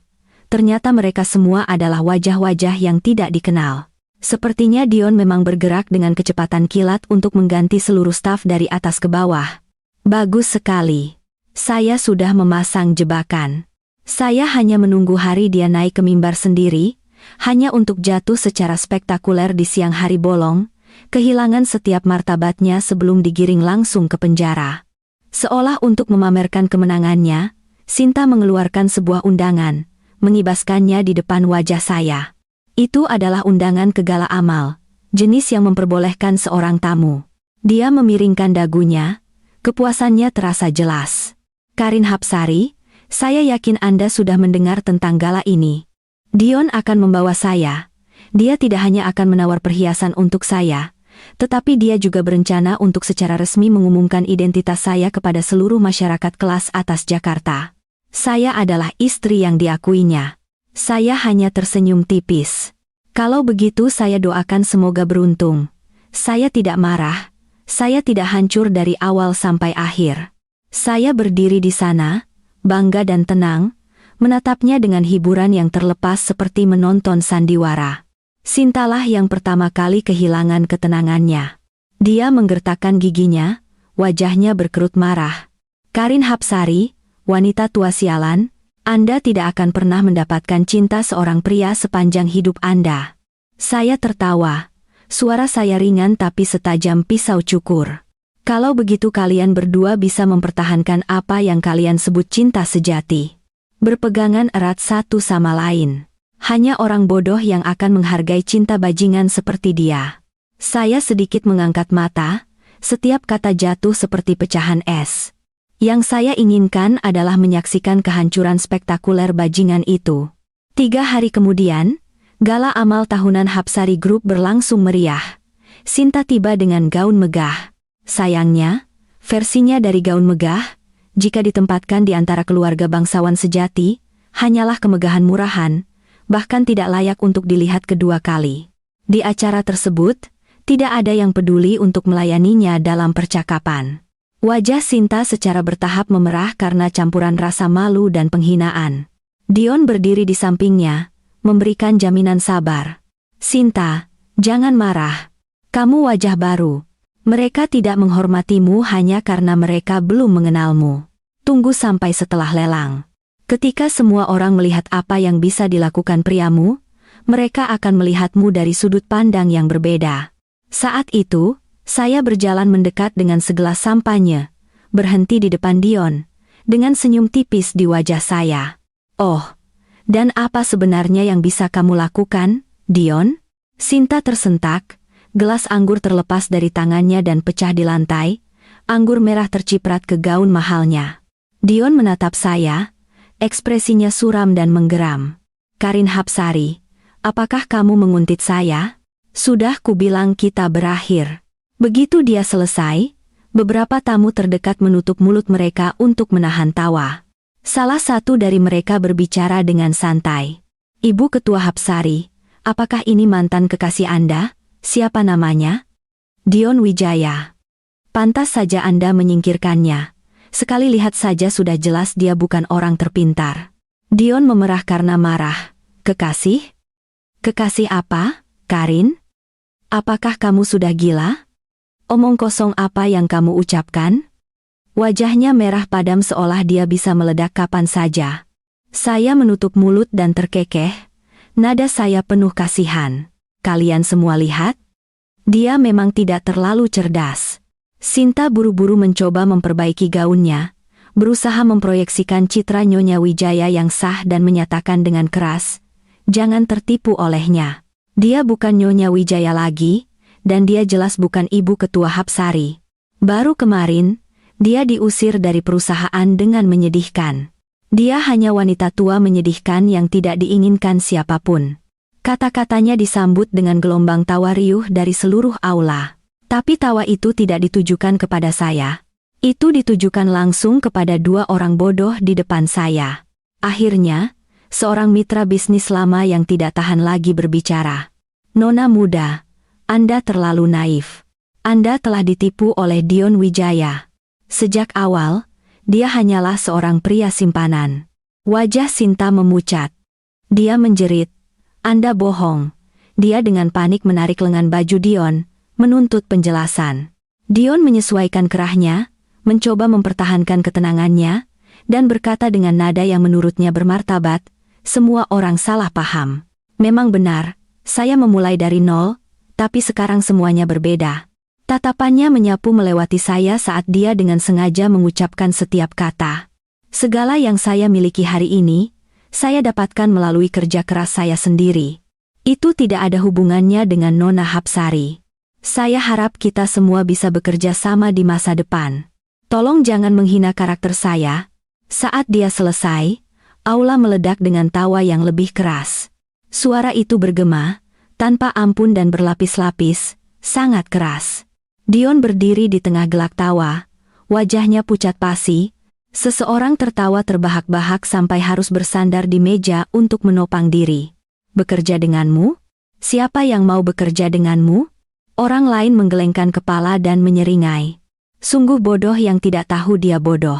ternyata mereka semua adalah wajah-wajah yang tidak dikenal. Sepertinya Dion memang bergerak dengan kecepatan kilat untuk mengganti seluruh staf dari atas ke bawah. Bagus sekali. Saya sudah memasang jebakan. Saya hanya menunggu hari dia naik ke mimbar sendiri, hanya untuk jatuh secara spektakuler di siang hari bolong, kehilangan setiap martabatnya sebelum digiring langsung ke penjara. Seolah untuk memamerkan kemenangannya, Sinta mengeluarkan sebuah undangan, mengibaskannya di depan wajah saya. Itu adalah undangan ke gala amal, jenis yang memperbolehkan seorang tamu. Dia memiringkan dagunya, kepuasannya terasa jelas. Karin Hapsari, saya yakin Anda sudah mendengar tentang gala ini. Dion akan membawa saya. Dia tidak hanya akan menawar perhiasan untuk saya, tetapi dia juga berencana untuk secara resmi mengumumkan identitas saya kepada seluruh masyarakat kelas atas Jakarta. Saya adalah istri yang diakuinya. Saya hanya tersenyum tipis. Kalau begitu saya doakan semoga beruntung. Saya tidak marah. Saya tidak hancur dari awal sampai akhir. Saya berdiri di sana, bangga dan tenang, menatapnya dengan hiburan yang terlepas seperti menonton sandiwara. Sintalah yang pertama kali kehilangan ketenangannya. Dia menggertakkan giginya, wajahnya berkerut marah. Karin Hapsari, wanita tua sialan, Anda tidak akan pernah mendapatkan cinta seorang pria sepanjang hidup Anda. Saya tertawa. Suara saya ringan tapi setajam pisau cukur. Kalau begitu kalian berdua bisa mempertahankan apa yang kalian sebut cinta sejati. Berpegangan erat satu sama lain. Hanya orang bodoh yang akan menghargai cinta bajingan seperti dia. Saya sedikit mengangkat mata, setiap kata jatuh seperti pecahan es. Yang saya inginkan adalah menyaksikan kehancuran spektakuler bajingan itu. 3 hari kemudian, gala amal tahunan Hapsari Group berlangsung meriah. Sinta tiba dengan gaun megah. Sayangnya, versinya dari gaun megah, jika ditempatkan di antara keluarga bangsawan sejati, hanyalah kemegahan murahan, bahkan tidak layak untuk dilihat kedua kali. Di acara tersebut, tidak ada yang peduli untuk melayaninya dalam percakapan. Wajah Sinta secara bertahap memerah karena campuran rasa malu dan penghinaan. Dion berdiri di sampingnya, memberikan jaminan sabar. Sinta, jangan marah. Kamu wajah baru. Mereka tidak menghormatimu hanya karena mereka belum mengenalmu. Tunggu sampai setelah lelang. Ketika semua orang melihat apa yang bisa dilakukan priamu, mereka akan melihatmu dari sudut pandang yang berbeda. Saat itu, saya berjalan mendekat dengan segelas sampanye, berhenti di depan Dion, dengan senyum tipis di wajah saya. Oh, dan apa sebenarnya yang bisa kamu lakukan, Dion? Sinta tersentak, gelas anggur terlepas dari tangannya dan pecah di lantai, anggur merah terciprat ke gaun mahalnya. Dion menatap saya, ekspresinya suram dan menggeram. Karin Hapsari, apakah kamu menguntit saya? Sudah kubilang kita berakhir. Begitu dia selesai, beberapa tamu terdekat menutup mulut mereka untuk menahan tawa. Salah satu dari mereka berbicara dengan santai. Ibu Ketua Hapsari, apakah ini mantan kekasih Anda? Siapa namanya? Dion Wijaya. Pantas saja Anda menyingkirkannya. Sekali lihat saja sudah jelas dia bukan orang terpintar. Dion memerah karena marah. Kekasih? Kekasih apa, Karin? Apakah kamu sudah gila? Omong kosong apa yang kamu ucapkan? Wajahnya merah padam seolah dia bisa meledak kapan saja. Saya menutup mulut dan terkekeh. Nada saya penuh kasihan. Kalian semua lihat? Dia memang tidak terlalu cerdas. Sinta buru-buru mencoba memperbaiki gaunnya, berusaha memproyeksikan citra Nyonya Wijaya yang sah dan menyatakan dengan keras, jangan tertipu olehnya. Dia bukan Nyonya Wijaya lagi, dan dia jelas bukan Ibu Ketua Hapsari. Baru kemarin, dia diusir dari perusahaan dengan menyedihkan. Dia hanya wanita tua menyedihkan yang tidak diinginkan siapapun. Kata-katanya disambut dengan gelombang tawa riuh dari seluruh aula. Tapi tawa itu tidak ditujukan kepada saya. Itu ditujukan langsung kepada 2 orang bodoh di depan saya. Akhirnya, seorang mitra bisnis lama yang tidak tahan lagi berbicara. Nona muda, Anda terlalu naif. Anda telah ditipu oleh Dion Wijaya. Sejak awal, dia hanyalah seorang pria simpanan. Wajah Sinta memucat. Dia menjerit, Anda bohong. Dia dengan panik menarik lengan baju Dion, menuntut penjelasan. Dion menyesuaikan kerahnya, mencoba mempertahankan ketenangannya, dan berkata dengan nada yang menurutnya bermartabat, semua orang salah paham. Memang benar, saya memulai dari nol, tapi sekarang semuanya berbeda. Tatapannya menyapu melewati saya saat dia dengan sengaja mengucapkan setiap kata. Segala yang saya miliki hari ini, saya dapatkan melalui kerja keras saya sendiri. Itu tidak ada hubungannya dengan Nona Hapsari. Saya harap kita semua bisa bekerja sama di masa depan. Tolong jangan menghina karakter saya. Saat dia selesai, aula meledak dengan tawa yang lebih keras. Suara itu bergema, tanpa ampun dan berlapis-lapis, sangat keras. Dion berdiri di tengah gelak tawa, wajahnya pucat pasi. Seseorang tertawa terbahak-bahak sampai harus bersandar di meja untuk menopang diri. Bekerja denganmu? Siapa yang mau bekerja denganmu? Orang lain menggelengkan kepala dan menyeringai. Sungguh bodoh yang tidak tahu dia bodoh.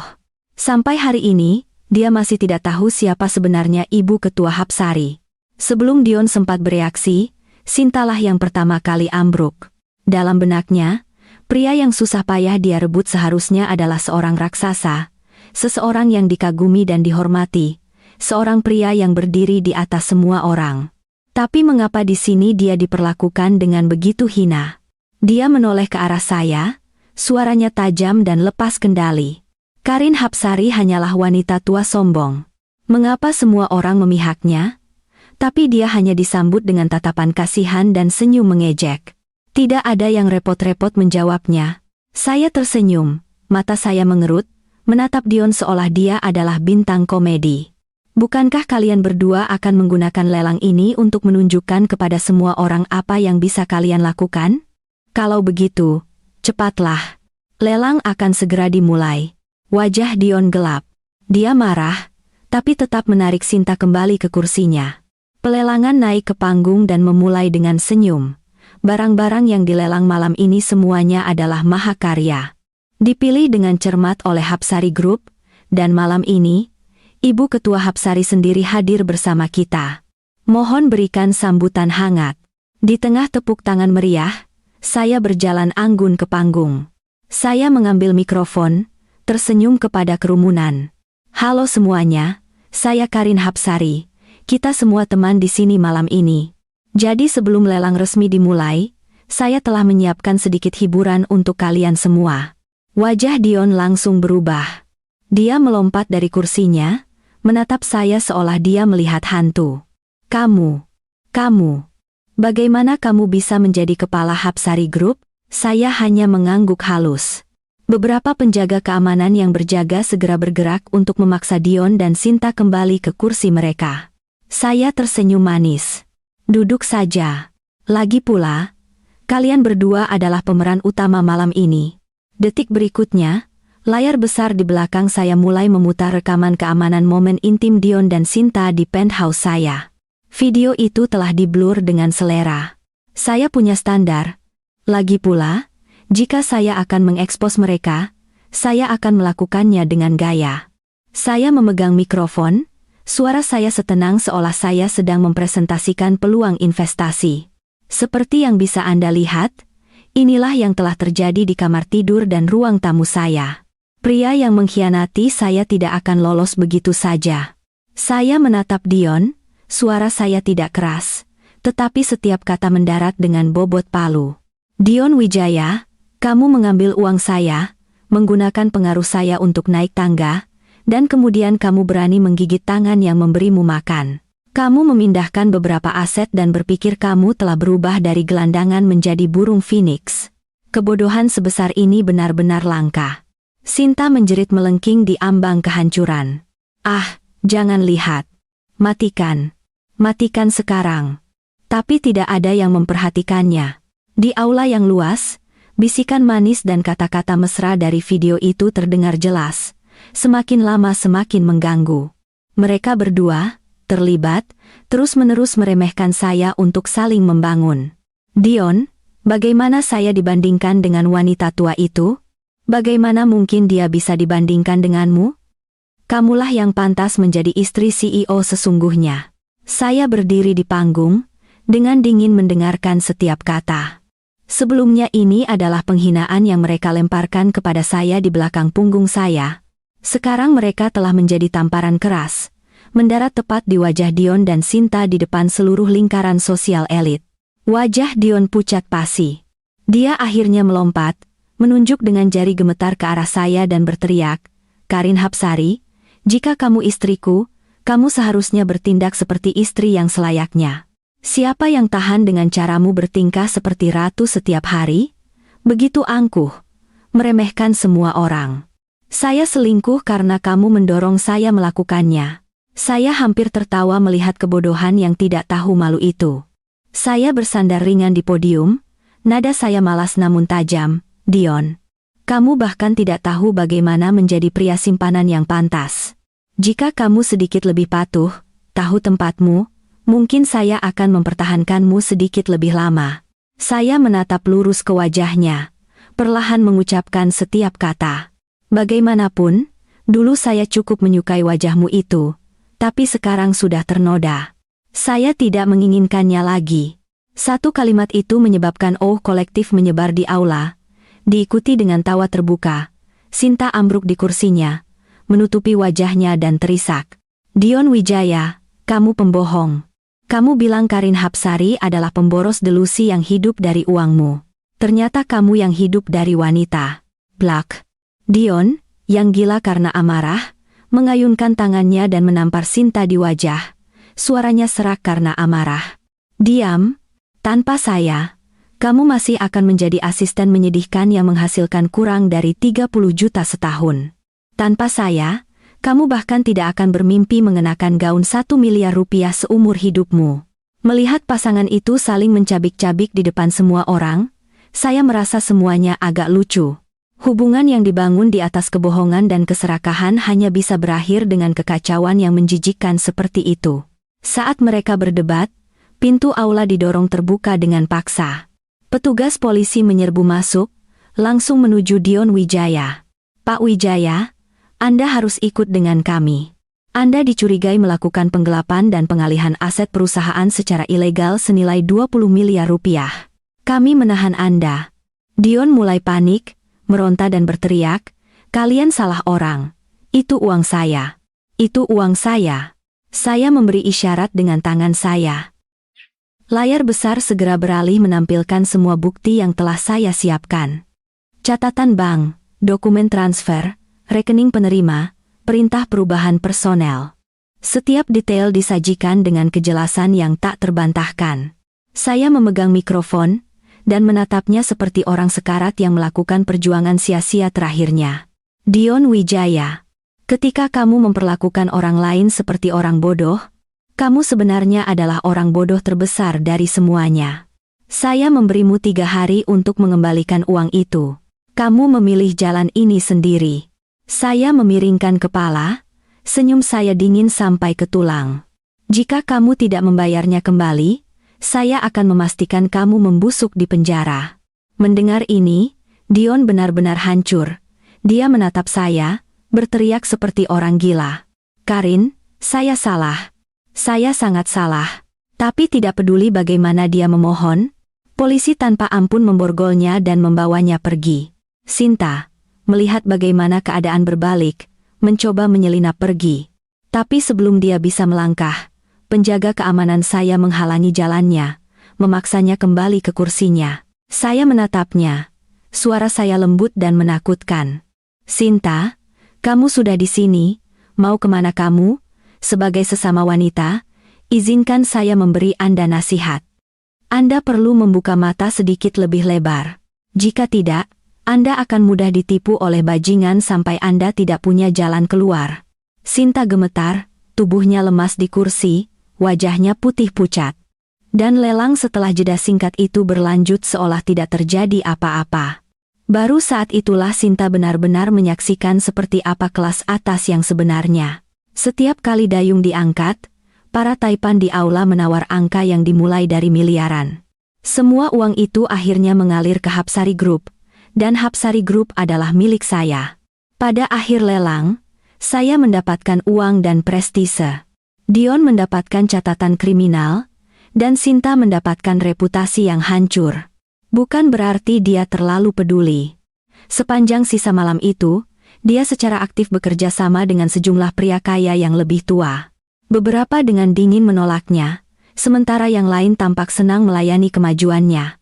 Sampai hari ini, dia masih tidak tahu siapa sebenarnya Ibu Ketua Hapsari. Sebelum Dion sempat bereaksi, Sintalah yang pertama kali ambruk. Dalam benaknya, pria yang susah payah dia rebut seharusnya adalah seorang raksasa, seseorang yang dikagumi dan dihormati, seorang pria yang berdiri di atas semua orang. Tapi mengapa di sini dia diperlakukan dengan begitu hina? Dia menoleh ke arah saya, suaranya tajam dan lepas kendali. Karin Hapsari hanyalah wanita tua sombong. Mengapa semua orang memihaknya? Tapi dia hanya disambut dengan tatapan kasihan dan senyum mengejek. Tidak ada yang repot-repot menjawabnya. Saya tersenyum, mata saya mengerut, menatap Dion seolah dia adalah bintang komedi. Bukankah kalian berdua akan menggunakan lelang ini untuk menunjukkan kepada semua orang apa yang bisa kalian lakukan? Kalau begitu, cepatlah. Lelang akan segera dimulai. Wajah Dion gelap. Dia marah, tapi tetap menarik Sinta kembali ke kursinya. Pelelangan naik ke panggung dan memulai dengan senyum. Barang-barang yang dilelang malam ini semuanya adalah mahakarya. Dipilih dengan cermat oleh Hapsari Group, dan malam ini, Ibu Ketua Hapsari sendiri hadir bersama kita. Mohon berikan sambutan hangat. Di tengah tepuk tangan meriah, saya berjalan anggun ke panggung. Saya mengambil mikrofon, tersenyum kepada kerumunan. Halo semuanya, saya Karin Hapsari. Kita semua teman di sini malam ini. Jadi sebelum lelang resmi dimulai, saya telah menyiapkan sedikit hiburan untuk kalian semua. Wajah Dion langsung berubah. Dia melompat dari kursinya, menatap saya seolah dia melihat hantu. Kamu, bagaimana kamu bisa menjadi kepala Hapsari Group? Saya hanya mengangguk halus. Beberapa penjaga keamanan yang berjaga segera bergerak untuk memaksa Dion dan Sinta kembali ke kursi mereka. Saya tersenyum manis. Duduk saja. Lagi pula, kalian berdua adalah pemeran utama malam ini. Detik berikutnya, layar besar di belakang saya mulai memutar rekaman keamanan momen intim Dion dan Sinta di penthouse saya. Video itu telah diblur dengan selera. Saya punya standar. Lagi pula, jika saya akan mengekspos mereka, saya akan melakukannya dengan gaya. Saya memegang mikrofon. Suara saya setenang seolah saya sedang mempresentasikan peluang investasi. Seperti yang bisa Anda lihat, inilah yang telah terjadi di kamar tidur dan ruang tamu saya. Pria yang mengkhianati saya tidak akan lolos begitu saja. Saya menatap Dion, suara saya tidak keras, tetapi setiap kata mendarat dengan bobot palu. Dion Wijaya, kamu mengambil uang saya, menggunakan pengaruh saya untuk naik tangga, dan kemudian kamu berani menggigit tangan yang memberimu makan. Kamu memindahkan beberapa aset dan berpikir kamu telah berubah dari gelandangan menjadi burung phoenix. Kebodohan sebesar ini benar-benar langka. Sinta menjerit melengking di ambang kehancuran. Ah, jangan lihat. Matikan. Matikan sekarang. Tapi tidak ada yang memperhatikannya. Di aula yang luas, bisikan manis dan kata-kata mesra dari video itu terdengar jelas. Semakin lama semakin mengganggu. Mereka berdua, terlibat, terus-menerus meremehkan saya untuk saling membangun. Dion, bagaimana saya dibandingkan dengan wanita tua itu? Bagaimana mungkin dia bisa dibandingkan denganmu? Kamulah yang pantas menjadi istri CEO sesungguhnya. Saya berdiri di panggung, dengan dingin mendengarkan setiap kata. Sebelumnya ini adalah penghinaan yang mereka lemparkan kepada saya di belakang punggung saya. Sekarang mereka telah menjadi tamparan keras. mendarat tepat di wajah Dion dan Sinta di depan seluruh lingkaran sosial elit. Wajah Dion pucat pasi. Dia akhirnya melompat, menunjuk dengan jari gemetar ke arah saya dan berteriak, "Karin Hapsari, jika kamu istriku, kamu seharusnya bertindak seperti istri yang selayaknya. Siapa yang tahan dengan caramu bertingkah seperti ratu setiap hari? Begitu angkuh, meremehkan semua orang. Saya selingkuh karena kamu mendorong saya melakukannya." Saya hampir tertawa melihat kebodohan yang tidak tahu malu itu. Saya bersandar ringan di podium, nada saya malas namun tajam, "Dion, kamu bahkan tidak tahu bagaimana menjadi pria simpanan yang pantas. Jika kamu sedikit lebih patuh, tahu tempatmu, mungkin saya akan mempertahankanmu sedikit lebih lama." Saya menatap lurus ke wajahnya, perlahan mengucapkan setiap kata. "Bagaimanapun, dulu saya cukup menyukai wajahmu itu. Tapi sekarang sudah ternoda. Saya tidak menginginkannya lagi." Satu kalimat itu menyebabkan kolektif menyebar di aula. Diikuti dengan tawa terbuka. Sinta ambruk di kursinya, menutupi wajahnya dan terisak, "Dion Wijaya, kamu pembohong. Kamu bilang Karin Hapsari adalah pemboros delusi yang hidup dari uangmu. Ternyata kamu yang hidup dari wanita." Blak. Dion, yang gila karena amarah, mengayunkan tangannya dan menampar Sinta di wajah. Suaranya serak karena amarah. "Diam. Tanpa saya, kamu masih akan menjadi asisten menyedihkan yang menghasilkan kurang dari 30 juta setahun. Tanpa saya, kamu bahkan tidak akan bermimpi mengenakan gaun 1 miliar rupiah seumur hidupmu." Melihat pasangan itu saling mencabik-cabik di depan semua orang, saya merasa semuanya agak lucu. Hubungan yang dibangun di atas kebohongan dan keserakahan hanya bisa berakhir dengan kekacauan yang menjijikkan seperti itu. Saat mereka berdebat, pintu aula didorong terbuka dengan paksa. Petugas polisi menyerbu masuk, langsung menuju Dion Wijaya. "Pak Wijaya, Anda harus ikut dengan kami. Anda dicurigai melakukan penggelapan dan pengalihan aset perusahaan secara ilegal senilai 20 miliar rupiah. Kami menahan Anda." Dion mulai panik, meronta dan berteriak, "Kalian salah orang. Itu uang saya. Itu uang saya." Saya memberi isyarat dengan tangan saya. Layar besar segera beralih menampilkan semua bukti yang telah saya siapkan. Catatan bank, dokumen transfer, rekening penerima, perintah perubahan personel. Setiap detail disajikan dengan kejelasan yang tak terbantahkan. Saya memegang mikrofon dan menatapnya seperti orang sekarat yang melakukan perjuangan sia-sia terakhirnya. "Dion Wijaya, ketika kamu memperlakukan orang lain seperti orang bodoh, kamu sebenarnya adalah orang bodoh terbesar dari semuanya. Saya memberimu 3 hari untuk mengembalikan uang itu. Kamu memilih jalan ini sendiri." Saya memiringkan kepala, senyum saya dingin sampai ke tulang. "Jika kamu tidak membayarnya kembali, saya akan memastikan kamu membusuk di penjara." Mendengar ini, Dion benar-benar hancur. Dia menatap saya, berteriak seperti orang gila. "Karin, saya salah. Saya sangat salah." Tapi tidak peduli bagaimana dia memohon, polisi tanpa ampun memborgolnya dan membawanya pergi. Sinta, melihat bagaimana keadaan berbalik, mencoba menyelinap pergi. Tapi sebelum dia bisa melangkah, penjaga keamanan saya menghalangi jalannya, memaksanya kembali ke kursinya. Saya menatapnya. Suara saya lembut dan menakutkan. "Sinta, kamu sudah di sini, mau kemana kamu? Sebagai sesama wanita, izinkan saya memberi Anda nasihat. Anda perlu membuka mata sedikit lebih lebar. Jika tidak, Anda akan mudah ditipu oleh bajingan sampai Anda tidak punya jalan keluar." Sinta gemetar, tubuhnya lemas di kursi, wajahnya putih pucat. Dan lelang setelah jeda singkat itu berlanjut seolah tidak terjadi apa-apa. Baru saat itulah Sinta benar-benar menyaksikan seperti apa kelas atas yang sebenarnya. Setiap kali dayung diangkat, para taipan di aula menawar angka yang dimulai dari miliaran. Semua uang itu akhirnya mengalir ke Hapsari Group, dan Hapsari Group adalah milik saya. Pada akhir lelang, saya mendapatkan uang dan prestise. Dion mendapatkan catatan kriminal, dan Sinta mendapatkan reputasi yang hancur. Bukan berarti dia terlalu peduli. Sepanjang sisa malam itu, dia secara aktif bekerja sama dengan sejumlah pria kaya yang lebih tua. Beberapa dengan dingin menolaknya, sementara yang lain tampak senang melayani kemajuannya.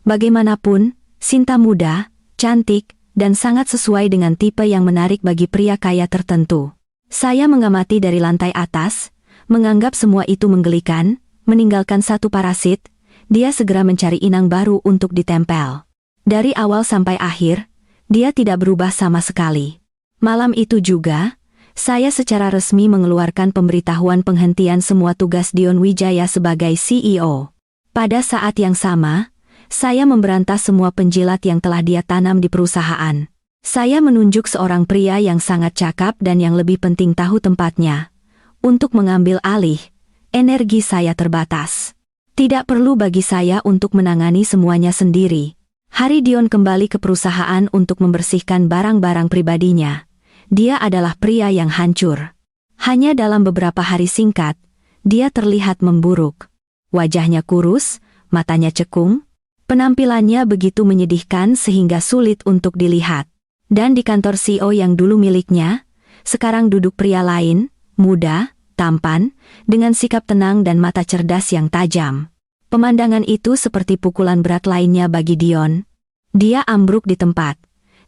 Bagaimanapun, Sinta muda, cantik, dan sangat sesuai dengan tipe yang menarik bagi pria kaya tertentu. Saya mengamati dari lantai atas, menganggap semua itu menggelikan, meninggalkan satu parasit, dia segera mencari inang baru untuk ditempel. Dari awal sampai akhir, dia tidak berubah sama sekali. Malam itu juga, saya secara resmi mengeluarkan pemberitahuan penghentian semua tugas Dion Wijaya sebagai CEO. Pada saat yang sama, saya memberantas semua penjilat yang telah dia tanam di perusahaan. Saya menunjuk seorang pria yang sangat cakap dan yang lebih penting tahu tempatnya. Untuk mengambil alih, energi saya terbatas. Tidak perlu bagi saya untuk menangani semuanya sendiri. Hari Dion kembali ke perusahaan untuk membersihkan barang-barang pribadinya. Dia adalah pria yang hancur. Hanya dalam beberapa hari singkat, dia terlihat memburuk. Wajahnya kurus, matanya cekung. Penampilannya begitu menyedihkan sehingga sulit untuk dilihat. Dan di kantor CEO yang dulu miliknya, sekarang duduk pria lain, muda, tampan, dengan sikap tenang dan mata cerdas yang tajam. Pemandangan itu seperti pukulan berat lainnya bagi Dion. Dia ambruk di tempat.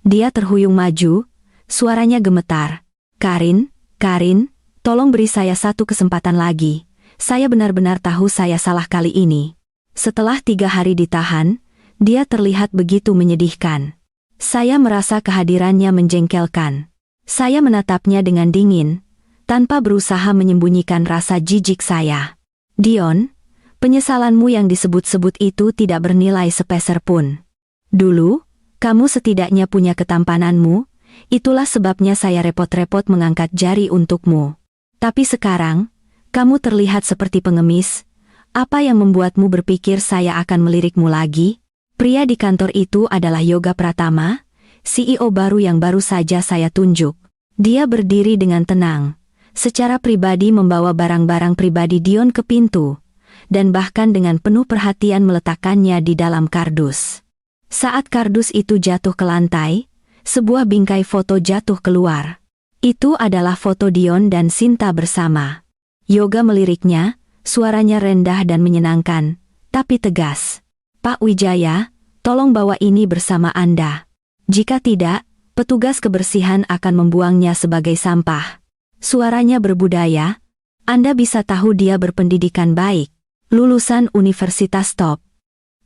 Dia terhuyung maju, suaranya gemetar. Karin, tolong beri saya satu kesempatan lagi. Saya benar-benar tahu saya salah kali ini. Setelah 3 hari ditahan, dia terlihat begitu menyedihkan. Saya merasa kehadirannya menjengkelkan. Saya menatapnya dengan dingin, tanpa berusaha menyembunyikan rasa jijik saya. Dion, penyesalanmu yang disebut-sebut itu tidak bernilai sepeser pun. Dulu, kamu setidaknya punya ketampananmu, itulah sebabnya saya repot-repot mengangkat jari untukmu. Tapi sekarang, kamu terlihat seperti pengemis. Apa yang membuatmu berpikir saya akan melirikmu lagi? Pria di kantor itu adalah Yoga Pratama, CEO baru yang baru saja saya tunjuk. Dia berdiri dengan tenang, secara pribadi membawa barang-barang pribadi Dion ke pintu, dan bahkan dengan penuh perhatian meletakkannya di dalam kardus. Saat kardus itu jatuh ke lantai, sebuah bingkai foto jatuh keluar. Itu adalah foto Dion dan Sinta bersama. Yoga meliriknya, suaranya rendah dan menyenangkan, tapi tegas. Pak Wijaya, tolong bawa ini bersama Anda. Jika tidak, petugas kebersihan akan membuangnya sebagai sampah. Suaranya berbudaya. Anda bisa tahu dia berpendidikan baik. Lulusan universitas top.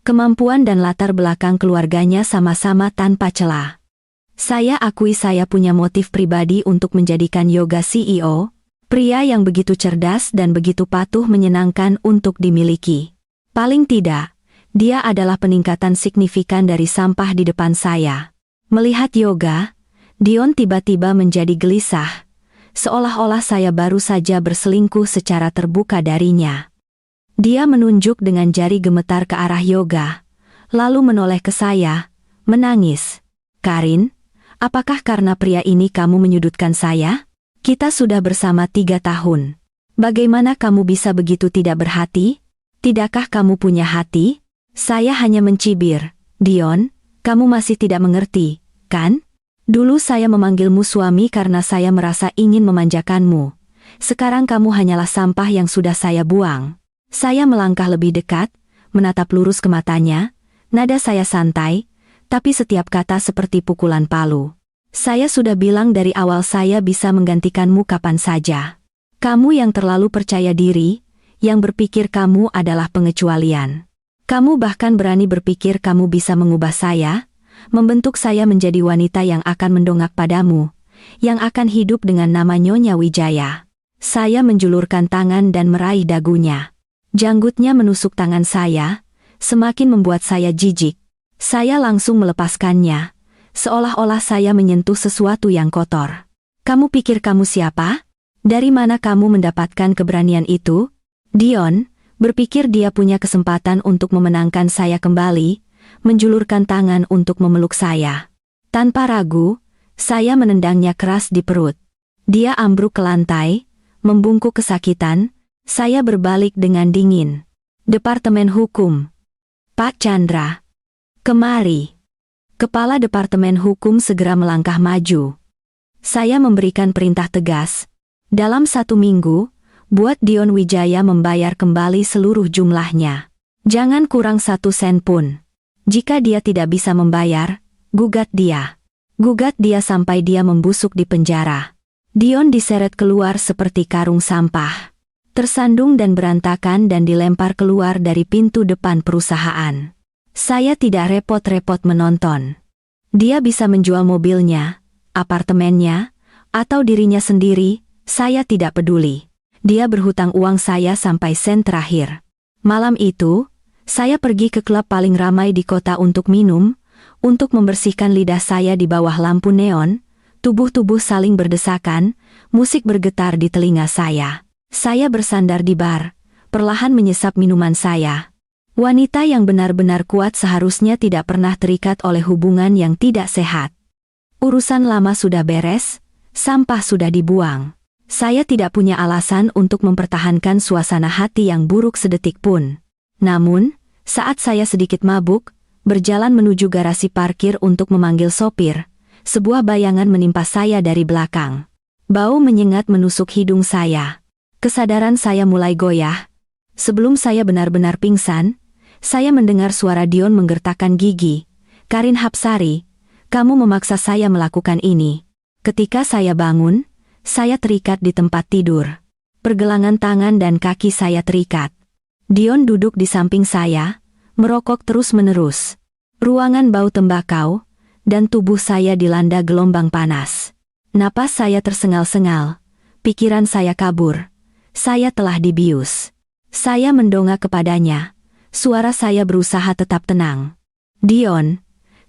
Kemampuan dan latar belakang keluarganya sama-sama tanpa celah. Saya akui saya punya motif pribadi untuk menjadikan Yoga CEO. Pria yang begitu cerdas dan begitu patuh menyenangkan untuk dimiliki. Paling tidak, dia adalah peningkatan signifikan dari sampah di depan saya. Melihat Yoga, Dion tiba-tiba menjadi gelisah, seolah-olah saya baru saja berselingkuh secara terbuka darinya. Dia menunjuk dengan jari gemetar ke arah Yoga, lalu menoleh ke saya, menangis. Karin, apakah karena pria ini kamu menyudutkan saya? Kita sudah bersama 3 tahun. Bagaimana kamu bisa begitu tidak berhati? Tidakkah kamu punya hati? Saya hanya mencibir. Dion, kamu masih tidak mengerti, kan? Dulu saya memanggilmu suami karena saya merasa ingin memanjakanmu. Sekarang kamu hanyalah sampah yang sudah saya buang. Saya melangkah lebih dekat, menatap lurus ke matanya, nada saya santai, tapi setiap kata seperti pukulan palu. Saya sudah bilang dari awal saya bisa menggantikanmu kapan saja. Kamu yang terlalu percaya diri, yang berpikir kamu adalah pengecualian. Kamu bahkan berani berpikir kamu bisa mengubah saya, membentuk saya menjadi wanita yang akan mendongak padamu, yang akan hidup dengan nama Nyonya Wijaya. Saya menjulurkan tangan dan meraih dagunya. Janggutnya menusuk tangan saya, semakin membuat saya jijik. Saya langsung melepaskannya. Seolah-olah saya menyentuh sesuatu yang kotor. Kamu pikir kamu siapa? Dari mana kamu mendapatkan keberanian itu? Dion, berpikir dia punya kesempatan untuk memenangkan saya kembali, menjulurkan tangan untuk memeluk saya. Tanpa ragu, saya menendangnya keras di perut. Dia ambruk ke lantai, membungkuk kesakitan, saya berbalik dengan dingin. Departemen Hukum. Pak Chandra. Kemari. Kepala Departemen Hukum segera melangkah maju. Saya memberikan perintah tegas. Dalam 1 minggu, buat Dion Wijaya membayar kembali seluruh jumlahnya. Jangan kurang 1 sen pun. Jika dia tidak bisa membayar, gugat dia. Gugat dia sampai dia membusuk di penjara. Dion diseret keluar seperti karung sampah. Tersandung dan berantakan dan dilempar keluar dari pintu depan perusahaan. Saya tidak repot-repot menonton. Dia bisa menjual mobilnya, apartemennya, atau dirinya sendiri, saya tidak peduli. Dia berhutang uang saya sampai sen terakhir. Malam itu, saya pergi ke klub paling ramai di kota untuk minum, untuk membersihkan lidah saya di bawah lampu neon, tubuh-tubuh saling berdesakan, musik bergetar di telinga saya. Saya bersandar di bar, perlahan menyesap minuman saya. Wanita yang benar-benar kuat seharusnya tidak pernah terikat oleh hubungan yang tidak sehat. Urusan lama sudah beres, sampah sudah dibuang. Saya tidak punya alasan untuk mempertahankan suasana hati yang buruk sedetik pun. Namun, saat saya sedikit mabuk, berjalan menuju garasi parkir untuk memanggil sopir, sebuah bayangan menimpa saya dari belakang. Bau menyengat menusuk hidung saya. Kesadaran saya mulai goyah. Sebelum saya benar-benar pingsan, saya mendengar suara Dion menggertakkan gigi. "Karin Hapsari, kamu memaksa saya melakukan ini." Ketika saya bangun, saya terikat di tempat tidur. Pergelangan tangan dan kaki saya terikat. Dion duduk di samping saya, merokok terus-menerus. Ruangan bau tembakau, dan tubuh saya dilanda gelombang panas. Napas saya tersengal-sengal, pikiran saya kabur. Saya telah dibius. Saya mendongak kepadanya. Suara saya berusaha tetap tenang. "Dion,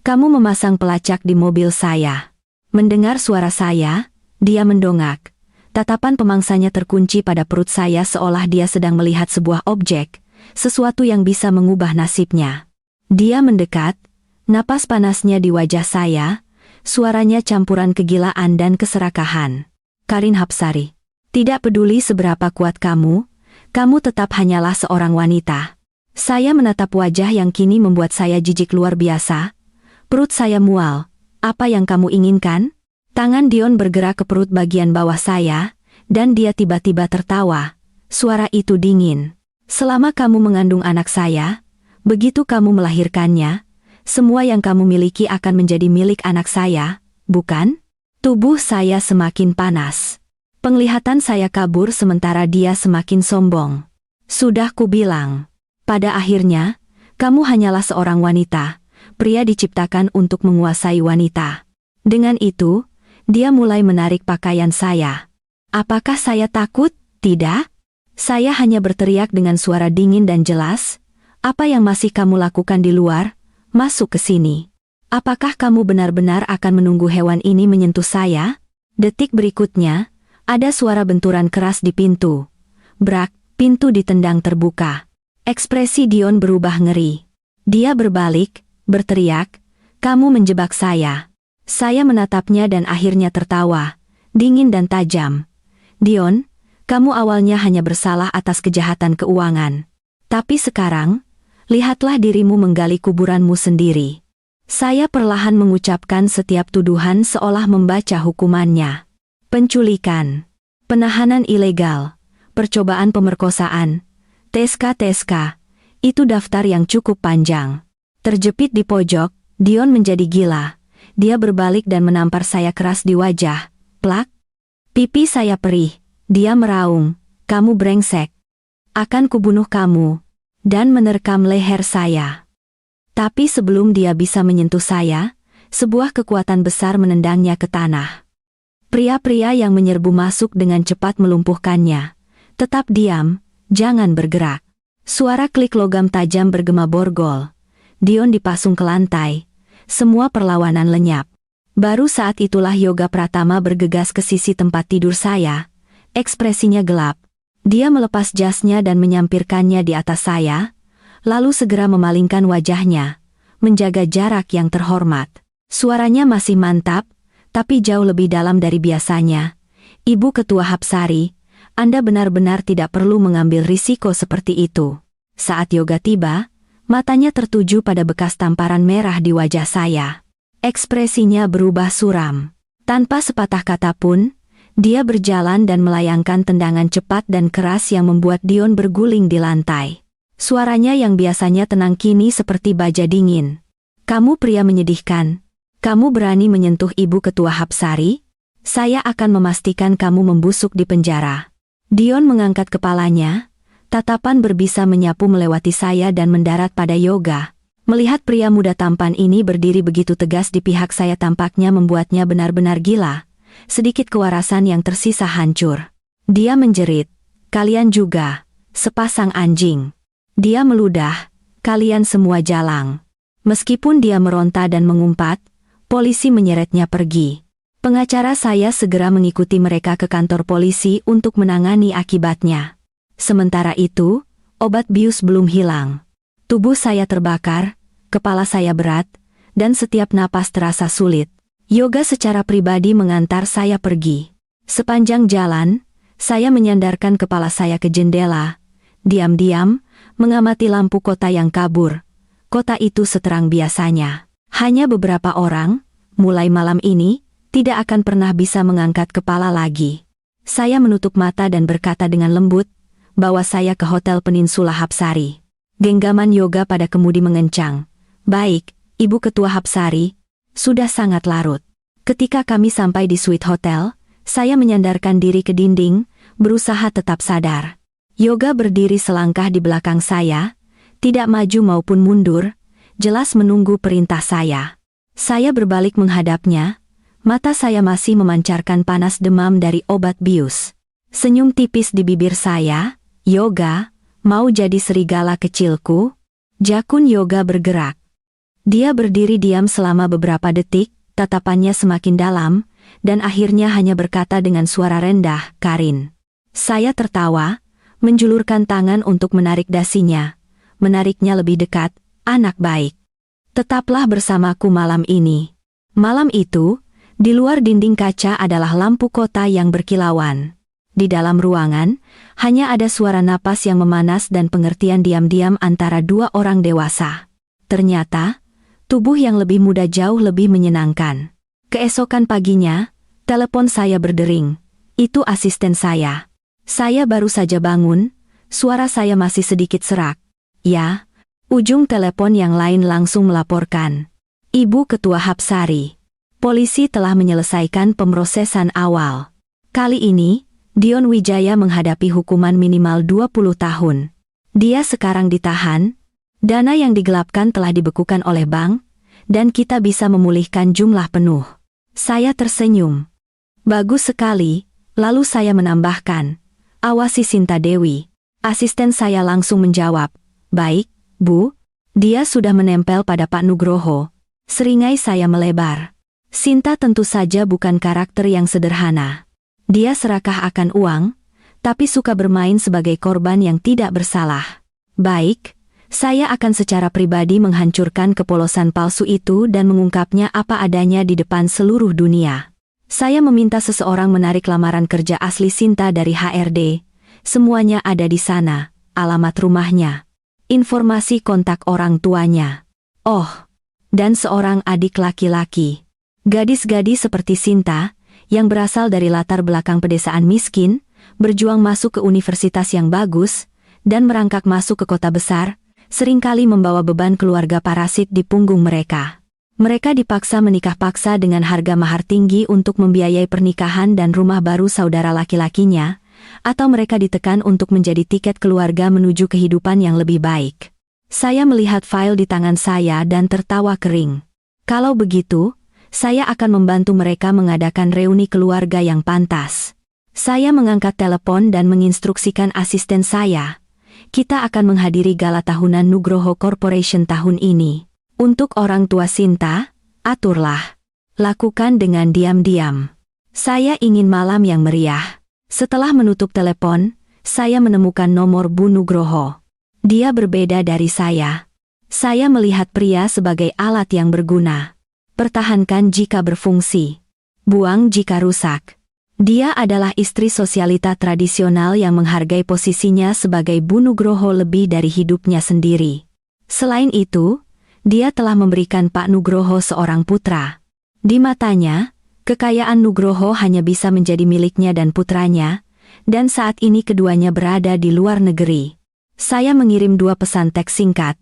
kamu memasang pelacak di mobil saya." Mendengar suara saya, dia mendongak. Tatapan pemangsanya terkunci pada perut saya seolah dia sedang melihat sebuah objek, sesuatu yang bisa mengubah nasibnya. Dia mendekat, napas panasnya di wajah saya, suaranya campuran kegilaan dan keserakahan. "Karin Hapsari, tidak peduli seberapa kuat kamu tetap hanyalah seorang wanita." Saya menatap wajah yang kini membuat saya jijik luar biasa. Perut saya mual. "Apa yang kamu inginkan?" Tangan Dion bergerak ke perut bagian bawah saya, dan dia tiba-tiba tertawa. Suara itu dingin. "Selama kamu mengandung anak saya, begitu kamu melahirkannya, semua yang kamu miliki akan menjadi milik anak saya, bukan?" Tubuh saya semakin panas. Penglihatan saya kabur sementara dia semakin sombong. "Sudah kubilang. Pada akhirnya, kamu hanyalah seorang wanita, pria diciptakan untuk menguasai wanita." Dengan itu, dia mulai menarik pakaian saya. Apakah saya takut? Tidak. Saya hanya berteriak dengan suara dingin dan jelas. "Apa yang masih kamu lakukan di luar? Masuk ke sini. Apakah kamu benar-benar akan menunggu hewan ini menyentuh saya?" Detik berikutnya, ada suara benturan keras di pintu. Brak, pintu ditendang terbuka. Ekspresi Dion berubah ngeri. Dia berbalik, berteriak, "Kamu menjebak saya." Saya menatapnya dan akhirnya tertawa, dingin dan tajam. "Dion, kamu awalnya hanya bersalah atas kejahatan keuangan. Tapi sekarang, lihatlah dirimu menggali kuburanmu sendiri." Saya perlahan mengucapkan setiap tuduhan seolah membaca hukumannya. Penculikan, penahanan ilegal, percobaan pemerkosaan, TSK, itu daftar yang cukup panjang. Terjepit di pojok, Dion menjadi gila. Dia berbalik dan menampar saya keras di wajah. Plak. Pipi saya perih. Dia meraung, "Kamu brengsek. Akan kubunuh kamu." Dan menerkam leher saya. Tapi sebelum dia bisa menyentuh saya, sebuah kekuatan besar menendangnya ke tanah. Pria-pria yang menyerbu masuk dengan cepat melumpuhkannya. "Tetap diam, jangan bergerak." Suara klik logam tajam bergema borgol. Dion dipasung ke lantai. Semua perlawanan lenyap. Baru saat itulah Yoga Pratama bergegas ke sisi tempat tidur saya. Ekspresinya gelap. Dia melepas jasnya dan menyampirkannya di atas saya, lalu segera memalingkan wajahnya, menjaga jarak yang terhormat. Suaranya masih mantap, tapi jauh lebih dalam dari biasanya. "Ibu Ketua Hapsari, Anda benar-benar tidak perlu mengambil risiko seperti itu." Saat Yoga tiba, matanya tertuju pada bekas tamparan merah di wajah saya. Ekspresinya berubah suram. Tanpa sepatah kata pun, Dia berjalan dan melayangkan tendangan cepat dan keras yang membuat Dion berguling di lantai. Suaranya yang biasanya tenang kini seperti baja dingin. "Kamu pria menyedihkan. Kamu berani menyentuh ibu ketua Hapsari? Saya akan memastikan kamu membusuk di penjara." Dion mengangkat kepalanya, tatapan berbisa menyapu melewati saya dan mendarat pada Yoga. Melihat pria muda tampan ini berdiri begitu tegas di pihak saya tampaknya membuatnya benar-benar gila. Sedikit kewarasan yang tersisa hancur. Dia menjerit, "Kalian juga, sepasang anjing." Dia meludah, "Kalian semua jalang." Meskipun dia meronta dan mengumpat, polisi menyeretnya pergi. Pengacara saya segera mengikuti mereka ke kantor polisi untuk menangani akibatnya. Sementara itu, obat bius belum hilang. Tubuh saya terbakar, kepala saya berat, dan setiap napas terasa sulit. Yoga secara pribadi mengantar saya pergi. Sepanjang jalan, saya menyandarkan kepala saya ke jendela, diam-diam, mengamati lampu kota yang kabur. Kota itu seterang biasanya. Hanya beberapa orang, mulai malam ini, tidak akan pernah bisa mengangkat kepala lagi. Saya menutup mata dan berkata dengan lembut, "Bawa saya ke Hotel Peninsula Hapsari." Genggaman Yoga pada kemudi mengencang. "Baik, Ibu Ketua Hapsari." Sudah sangat larut. Ketika kami sampai di suite hotel, saya menyandarkan diri ke dinding, berusaha tetap sadar. Yoga berdiri selangkah di belakang saya, tidak maju maupun mundur, jelas menunggu perintah saya. Saya berbalik menghadapnya, mata saya masih memancarkan panas demam dari obat bius. Senyum tipis di bibir saya, "Yoga, mau jadi serigala kecilku?" Jakun Yoga bergerak. Dia berdiri diam selama beberapa detik, tatapannya semakin dalam, dan akhirnya hanya berkata dengan suara rendah, "Karin." Saya tertawa, menjulurkan tangan untuk menarik dasinya. Menariknya lebih dekat, "Anak baik. Tetaplah bersamaku malam ini." Malam itu, di luar dinding kaca adalah lampu kota yang berkilauan. Di dalam ruangan, hanya ada suara napas yang memanas dan pengertian diam-diam antara dua orang dewasa. Ternyata, tubuh yang lebih muda jauh lebih menyenangkan. Keesokan paginya, telepon saya berdering. Itu asisten saya. Saya baru saja bangun, suara saya masih sedikit serak. "Ya." Ujung telepon yang lain langsung melaporkan, "Ibu Ketua Hapsari. Polisi telah menyelesaikan pemrosesan awal. Kali ini, Dion Wijaya menghadapi hukuman minimal 20 tahun. Dia sekarang ditahan. Dana yang digelapkan telah dibekukan oleh bank, dan kita bisa memulihkan jumlah penuh." Saya tersenyum. "Bagus sekali." Lalu saya menambahkan, "Awasi Sinta Dewi." Asisten saya langsung menjawab, "Baik, Bu." Dia sudah menempel pada Pak Nugroho. Seringai saya melebar. Sinta tentu saja bukan karakter yang sederhana. Dia serakah akan uang, tapi suka bermain sebagai korban yang tidak bersalah. "Baik, saya akan secara pribadi menghancurkan kepolosan palsu itu dan mengungkapnya apa adanya di depan seluruh dunia." Saya meminta seseorang menarik lamaran kerja asli Sinta dari HRD. Semuanya ada di sana, alamat rumahnya, informasi kontak orang tuanya. Oh, dan seorang adik laki-laki. Gadis-gadis seperti Sinta, yang berasal dari latar belakang pedesaan miskin, berjuang masuk ke universitas yang bagus, dan merangkak masuk ke kota besar, seringkali membawa beban keluarga parasit di punggung mereka. Mereka dipaksa menikah paksa dengan harga mahar tinggi untuk membiayai pernikahan dan rumah baru saudara laki-lakinya, atau mereka ditekan untuk menjadi tiket keluarga menuju kehidupan yang lebih baik. Saya melihat file di tangan saya dan tertawa kering. Kalau begitu, saya akan membantu mereka mengadakan reuni keluarga yang pantas. Saya mengangkat telepon dan menginstruksikan asisten saya. Kita akan menghadiri gala tahunan Nugroho Corporation tahun ini. Untuk orang tua Sinta, aturlah. Lakukan dengan diam-diam. Saya ingin malam yang meriah. Setelah menutup telepon, saya menemukan nomor Bu Nugroho. Dia berbeda dari saya. Saya melihat pria sebagai alat yang berguna. Pertahankan jika berfungsi. Buang jika rusak. Dia adalah istri sosialita tradisional yang menghargai posisinya sebagai Bu Nugroho lebih dari hidupnya sendiri. Selain itu, dia telah memberikan Pak Nugroho seorang putra. Di matanya, Kekayaan Nugroho hanya bisa menjadi miliknya dan putranya, dan saat ini keduanya berada di luar negeri. Saya mengirim 2 pesan teks singkat.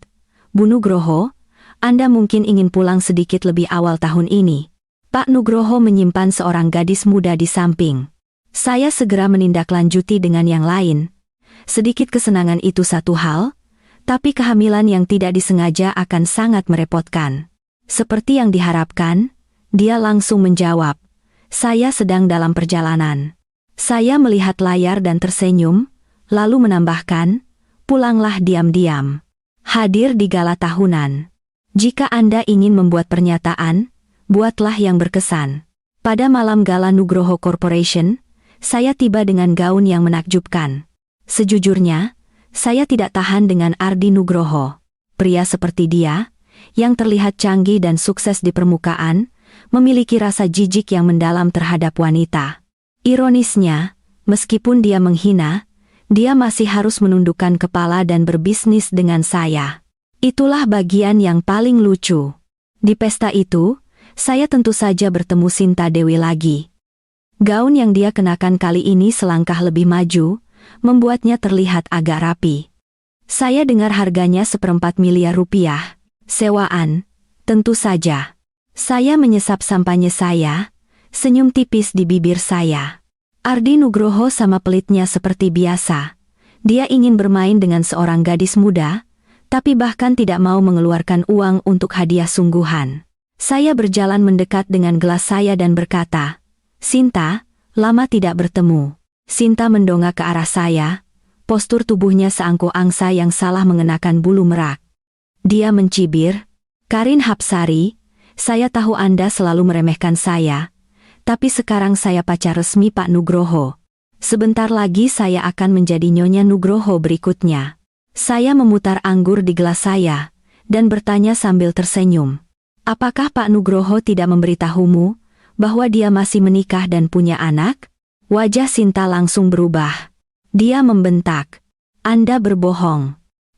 Bu Nugroho, Anda mungkin ingin pulang sedikit lebih awal tahun ini. Pak Nugroho menyimpan seorang gadis muda di samping. Saya segera menindaklanjuti dengan yang lain. Sedikit kesenangan itu satu hal, tapi kehamilan yang tidak disengaja akan sangat merepotkan. Seperti yang diharapkan, dia langsung menjawab, "Saya sedang dalam perjalanan." Saya melihat layar dan tersenyum, lalu menambahkan, "Pulanglah diam-diam. Hadir di gala tahunan. Jika Anda ingin membuat pernyataan, buatlah yang berkesan." Pada malam gala Nugroho Corporation, saya tiba dengan gaun yang menakjubkan. Sejujurnya, saya tidak tahan dengan Ardi Nugroho. Pria seperti dia, yang terlihat canggih dan sukses di permukaan, memiliki rasa jijik yang mendalam terhadap wanita. Ironisnya, meskipun dia menghina, dia masih harus menundukkan kepala dan berbisnis dengan saya. Itulah bagian yang paling lucu. Di pesta itu, saya tentu saja bertemu Sinta Dewi lagi. Gaun yang dia kenakan kali ini selangkah lebih maju, membuatnya terlihat agak rapi. Saya dengar harganya 1/4 miliar rupiah. Sewaan, tentu saja. Saya menyesap sampahnya saya, senyum tipis di bibir saya. Ardi Nugroho sama pelitnya seperti biasa. Dia ingin bermain dengan seorang gadis muda, tapi bahkan tidak mau mengeluarkan uang untuk hadiah sungguhan. Saya berjalan mendekat dengan gelas saya dan berkata, "Sinta, lama tidak bertemu." Sinta mendongak ke arah saya, postur tubuhnya seangkuh angsa yang salah mengenakan bulu merak. Dia mencibir, "Karin Hapsari, saya tahu Anda selalu meremehkan saya, tapi sekarang saya pacar resmi Pak Nugroho. Sebentar lagi saya akan menjadi Nyonya Nugroho berikutnya." Saya memutar anggur di gelas saya, dan bertanya sambil tersenyum, "Apakah Pak Nugroho tidak memberitahumu bahwa dia masih menikah dan punya anak?" Wajah Sinta langsung berubah. Dia membentak, "Anda berbohong.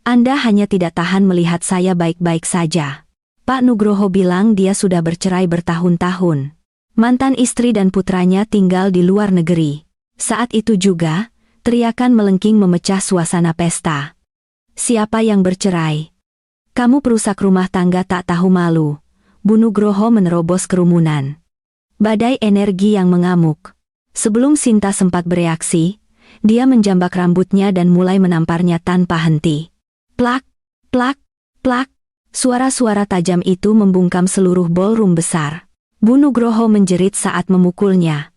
Anda hanya tidak tahan melihat saya baik-baik saja." Pak Nugroho bilang dia sudah bercerai bertahun-tahun. Mantan istri dan putranya tinggal di luar negeri. Saat itu juga, teriakan melengking memecah suasana pesta. "Siapa yang bercerai? Kamu perusak rumah tangga tak tahu malu." Bu Nugroho menerobos kerumunan. Badai energi yang mengamuk. Sebelum Sinta sempat bereaksi, dia menjambak rambutnya dan mulai menamparnya tanpa henti. Plak, plak, plak. Suara-suara tajam itu membungkam seluruh ballroom besar. Bu Nugroho menjerit saat memukulnya.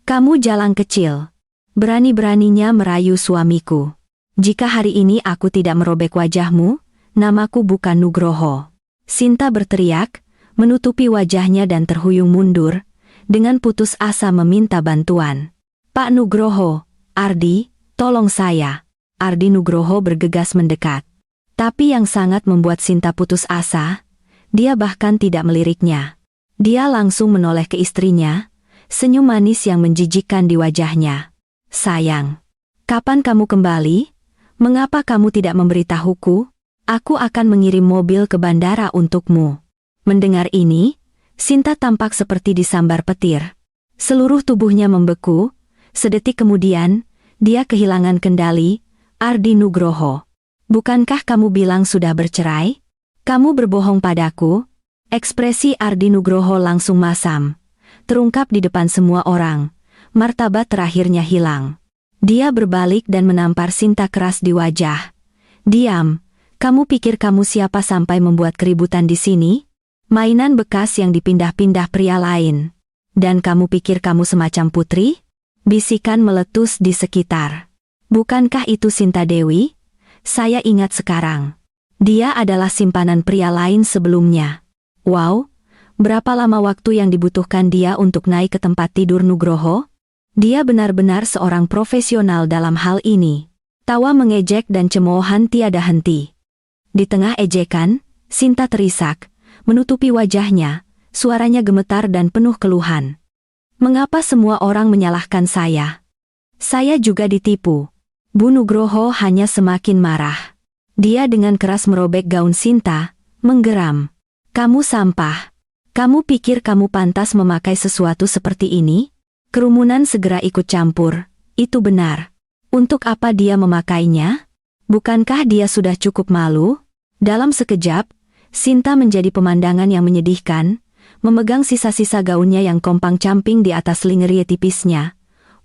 "Kamu jalang kecil. Berani-beraninya merayu suamiku. Jika hari ini aku tidak merobek wajahmu, namaku bukan Nugroho." Sinta berteriak, menutupi wajahnya dan terhuyung mundur, dengan putus asa meminta bantuan. "Pak Nugroho, Ardi, tolong saya." Ardi Nugroho bergegas mendekat. Tapi yang sangat membuat Sinta putus asa, dia bahkan tidak meliriknya. Dia langsung menoleh ke istrinya, senyum manis yang menjijikkan di wajahnya. "Sayang, kapan kamu kembali? Mengapa kamu tidak memberitahuku? Aku akan mengirim mobil ke bandara untukmu." Mendengar ini, Sinta tampak seperti disambar petir. Seluruh tubuhnya membeku, sedetik kemudian, dia kehilangan kendali. "Ardi Nugroho, bukankah kamu bilang sudah bercerai? Kamu berbohong padaku." Ekspresi Ardi Nugroho langsung masam, terungkap di depan semua orang. Martabat terakhirnya hilang. Dia berbalik dan menampar Sinta keras di wajah. "Diam, kamu pikir kamu siapa sampai membuat keributan di sini? Mainan bekas yang dipindah-pindah pria lain. Dan kamu pikir kamu semacam putri?" Bisikan meletus di sekitar. "Bukankah itu Sinta Dewi? Saya ingat sekarang. Dia adalah simpanan pria lain sebelumnya. Wow, berapa lama waktu yang dibutuhkan dia untuk naik ke tempat tidur Nugroho? Dia benar-benar seorang profesional dalam hal ini." Tawa mengejek dan cemoohan tiada henti. Di tengah ejekan, Sinta terisak, menutupi wajahnya, suaranya gemetar dan penuh keluhan. "Mengapa semua orang menyalahkan saya? Saya juga ditipu." Bu Nugroho hanya semakin marah. Dia dengan keras merobek gaun Sinta, menggeram. "Kamu sampah. Kamu pikir kamu pantas memakai sesuatu seperti ini? Kerumunan segera ikut campur. Itu benar. Untuk apa dia memakainya? Bukankah dia sudah cukup malu? Dalam sekejap, Sinta menjadi pemandangan yang menyedihkan, memegang sisa-sisa gaunnya yang kompang-camping di atas lingerie tipisnya.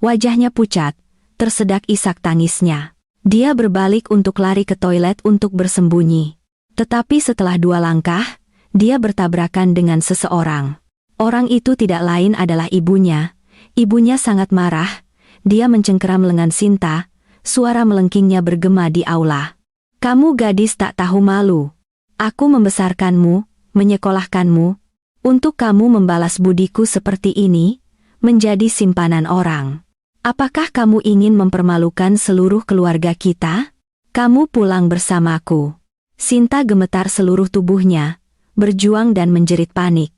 Wajahnya pucat, tersedak isak tangisnya. Dia berbalik untuk lari ke toilet untuk bersembunyi. Tetapi setelah 2 langkah, dia bertabrakan dengan seseorang. Orang itu tidak lain adalah ibunya. Ibunya sangat marah. Dia mencengkeram lengan Sinta, suara melengkingnya bergema di aula. Kamu gadis tak tahu malu. Aku membesarkanmu, menyekolahkanmu, untuk kamu membalas budiku seperti ini, menjadi simpanan orang. Apakah kamu ingin mempermalukan seluruh keluarga kita? Kamu pulang bersamaku. Sinta gemetar seluruh tubuhnya, berjuang dan menjerit panik.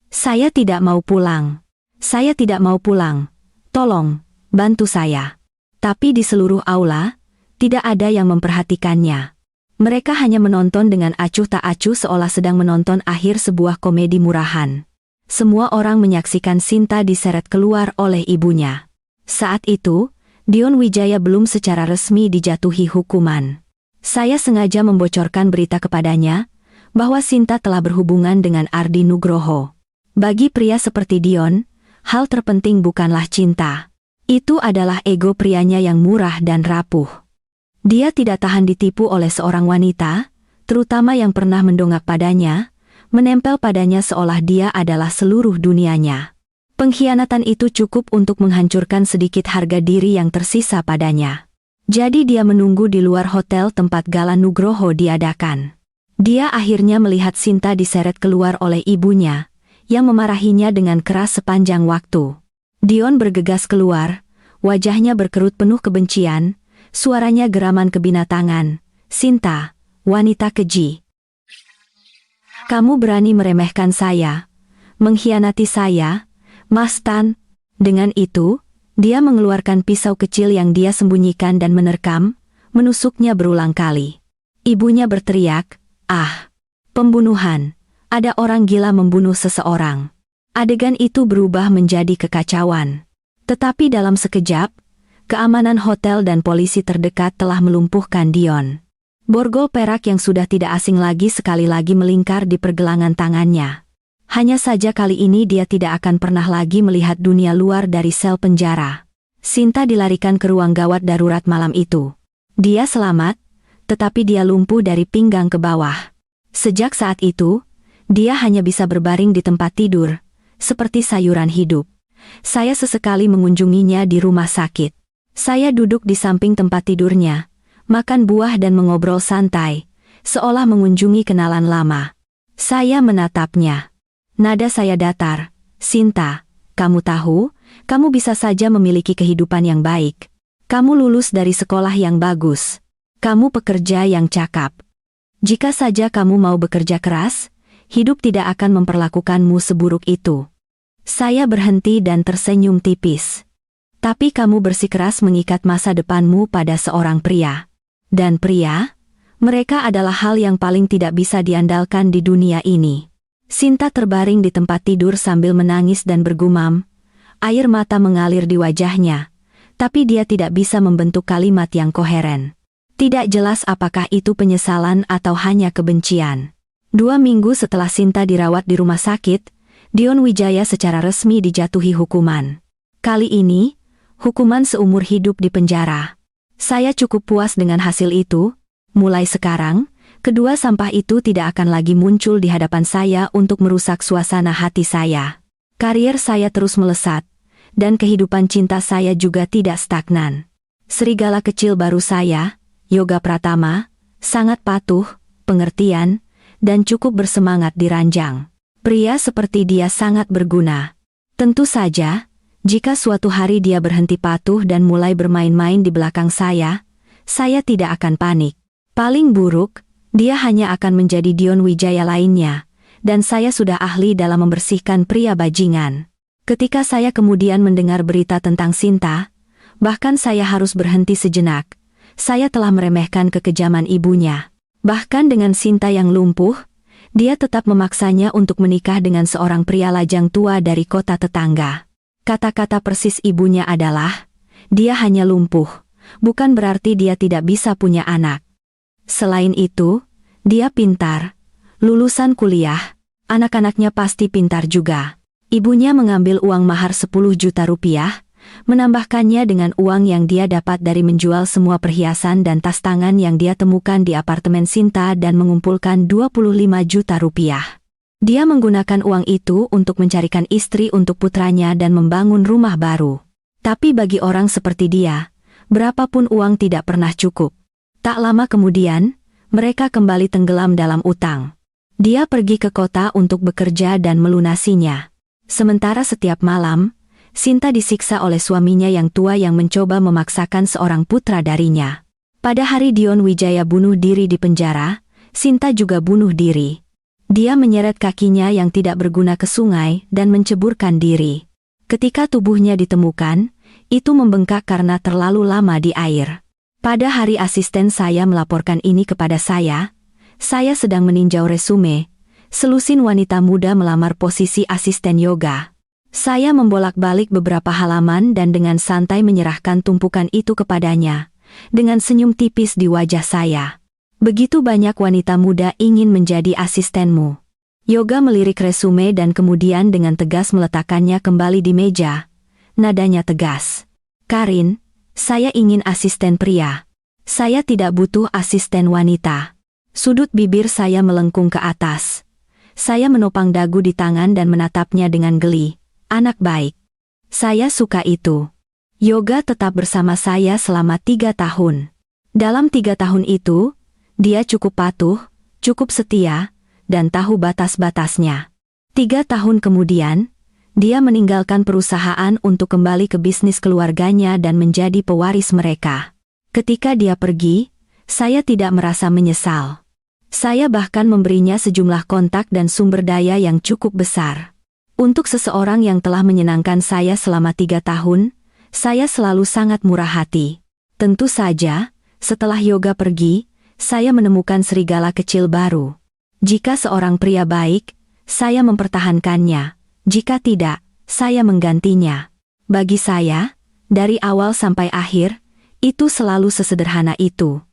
Saya tidak mau pulang. Saya tidak mau pulang. Tolong, bantu saya. Tapi di seluruh aula, tidak ada yang memperhatikannya. Mereka hanya menonton dengan acuh tak acuh seolah sedang menonton akhir sebuah komedi murahan. Semua orang menyaksikan Sinta diseret keluar oleh ibunya. Saat itu, Dion Wijaya belum secara resmi dijatuhi hukuman. Saya sengaja membocorkan berita kepadanya, bahwa Sinta telah berhubungan dengan Ardi Nugroho. Bagi pria seperti Dion, hal terpenting bukanlah cinta. Itu adalah ego prianya yang murah dan rapuh. Dia tidak tahan ditipu oleh seorang wanita, terutama yang pernah mendongak padanya, menempel padanya seolah dia adalah seluruh dunianya. Pengkhianatan itu cukup untuk menghancurkan sedikit harga diri yang tersisa padanya. Jadi dia menunggu di luar hotel tempat gala Nugroho diadakan. Dia akhirnya melihat Sinta diseret keluar oleh ibunya, yang memarahinya dengan keras sepanjang waktu. Dion bergegas keluar, wajahnya berkerut penuh kebencian, suaranya geraman kebinatangan. Sinta, wanita keji. Kamu berani meremehkan saya, mengkhianati saya, Mas Tan. Dengan itu, dia mengeluarkan pisau kecil yang dia sembunyikan dan menerkam, menusuknya berulang kali. Ibunya berteriak, "Ah! Pembunuhan! Ada orang gila membunuh seseorang." Adegan itu berubah menjadi kekacauan. Tetapi dalam sekejap, keamanan hotel dan polisi terdekat telah melumpuhkan Dion. Borgol perak yang sudah tidak asing lagi sekali lagi melingkar di pergelangan tangannya. Hanya saja kali ini dia tidak akan pernah lagi melihat dunia luar dari sel penjara. Sinta dilarikan ke ruang gawat darurat malam itu. Dia selamat, tetapi dia lumpuh dari pinggang ke bawah. Sejak saat itu, dia hanya bisa berbaring di tempat tidur, seperti sayuran hidup. Saya sesekali mengunjunginya di rumah sakit. Saya duduk di samping tempat tidurnya, makan buah dan mengobrol santai, seolah mengunjungi kenalan lama. Saya menatapnya. Nada saya datar. Sinta, kamu tahu, kamu bisa saja memiliki kehidupan yang baik. Kamu lulus dari sekolah yang bagus. Kamu pekerja yang cakap. Jika saja kamu mau bekerja keras, hidup tidak akan memperlakukanmu seburuk itu. Saya berhenti dan tersenyum tipis. Tapi kamu bersikeras mengikat masa depanmu pada seorang pria. Dan pria, mereka adalah hal yang paling tidak bisa diandalkan di dunia ini. Sinta terbaring di tempat tidur sambil menangis dan bergumam. Air mata mengalir di wajahnya, tapi dia tidak bisa membentuk kalimat yang koheren. Tidak jelas apakah itu penyesalan atau hanya kebencian. 2 minggu setelah Sinta dirawat di rumah sakit, Dion Wijaya secara resmi dijatuhi hukuman. Kali ini, hukuman seumur hidup di penjara. Saya cukup puas dengan hasil itu. Mulai sekarang, kedua sampah itu tidak akan lagi muncul di hadapan saya untuk merusak suasana hati saya. Karier saya terus melesat, dan kehidupan cinta saya juga tidak stagnan. Serigala kecil baru saya, Yoga Pratama, sangat patuh, pengertian, dan cukup bersemangat di ranjang. Pria seperti dia sangat berguna. Tentu saja, jika suatu hari dia berhenti patuh dan mulai bermain-main di belakang saya tidak akan panik. Paling buruk, dia hanya akan menjadi Dion Wijaya lainnya, dan saya sudah ahli dalam membersihkan pria bajingan. Ketika saya kemudian mendengar berita tentang Sinta, bahkan saya harus berhenti sejenak. Saya telah meremehkan kekejaman ibunya. Bahkan dengan Sinta yang lumpuh, dia tetap memaksanya untuk menikah dengan seorang pria lajang tua dari kota tetangga. Kata-kata persis ibunya adalah, dia hanya lumpuh, bukan berarti dia tidak bisa punya anak. Selain itu, dia pintar, lulusan kuliah, anak-anaknya pasti pintar juga. Ibunya mengambil uang mahar 10 juta rupiah, menambahkannya dengan uang yang dia dapat dari menjual semua perhiasan dan tas tangan yang dia temukan di apartemen Sinta dan mengumpulkan 25 juta rupiah. Dia menggunakan uang itu untuk mencarikan istri untuk putranya dan membangun rumah baru. Tapi bagi orang seperti dia, berapapun uang tidak pernah cukup. Tak lama kemudian, mereka kembali tenggelam dalam utang. Dia pergi ke kota untuk bekerja dan melunasinya. Sementara setiap malam, Sinta disiksa oleh suaminya yang tua yang mencoba memaksakan seorang putra darinya. Pada hari Dion Wijaya bunuh diri di penjara, Sinta juga bunuh diri. Dia menyeret kakinya yang tidak berguna ke sungai dan menceburkan diri. Ketika tubuhnya ditemukan, itu membengkak karena terlalu lama di air. Pada hari asisten saya melaporkan ini kepada saya sedang meninjau resume, selusin wanita muda melamar posisi asisten yoga. Saya membolak-balik beberapa halaman dan dengan santai menyerahkan tumpukan itu kepadanya, dengan senyum tipis di wajah saya. Begitu banyak wanita muda ingin menjadi asistenmu. Yoga melirik resume dan kemudian dengan tegas meletakkannya kembali di meja. Nadanya tegas. Karin, saya ingin asisten pria. Saya tidak butuh asisten wanita. Sudut bibir saya melengkung ke atas. Saya menopang dagu di tangan dan menatapnya dengan geli. Anak baik. Saya suka itu. Yoga tetap bersama saya selama 3 tahun. Dalam 3 tahun itu, dia cukup patuh, cukup setia, dan tahu batas-batasnya. 3 tahun kemudian, dia meninggalkan perusahaan untuk kembali ke bisnis keluarganya dan menjadi pewaris mereka. Ketika dia pergi, saya tidak merasa menyesal. Saya bahkan memberinya sejumlah kontak dan sumber daya yang cukup besar. Untuk seseorang yang telah menyenangkan saya selama 3 tahun, saya selalu sangat murah hati. Tentu saja, setelah Yoga pergi, saya menemukan serigala kecil baru. Jika seorang pria baik, saya mempertahankannya. Jika tidak, saya menggantinya. Bagi saya, dari awal sampai akhir, itu selalu sesederhana itu.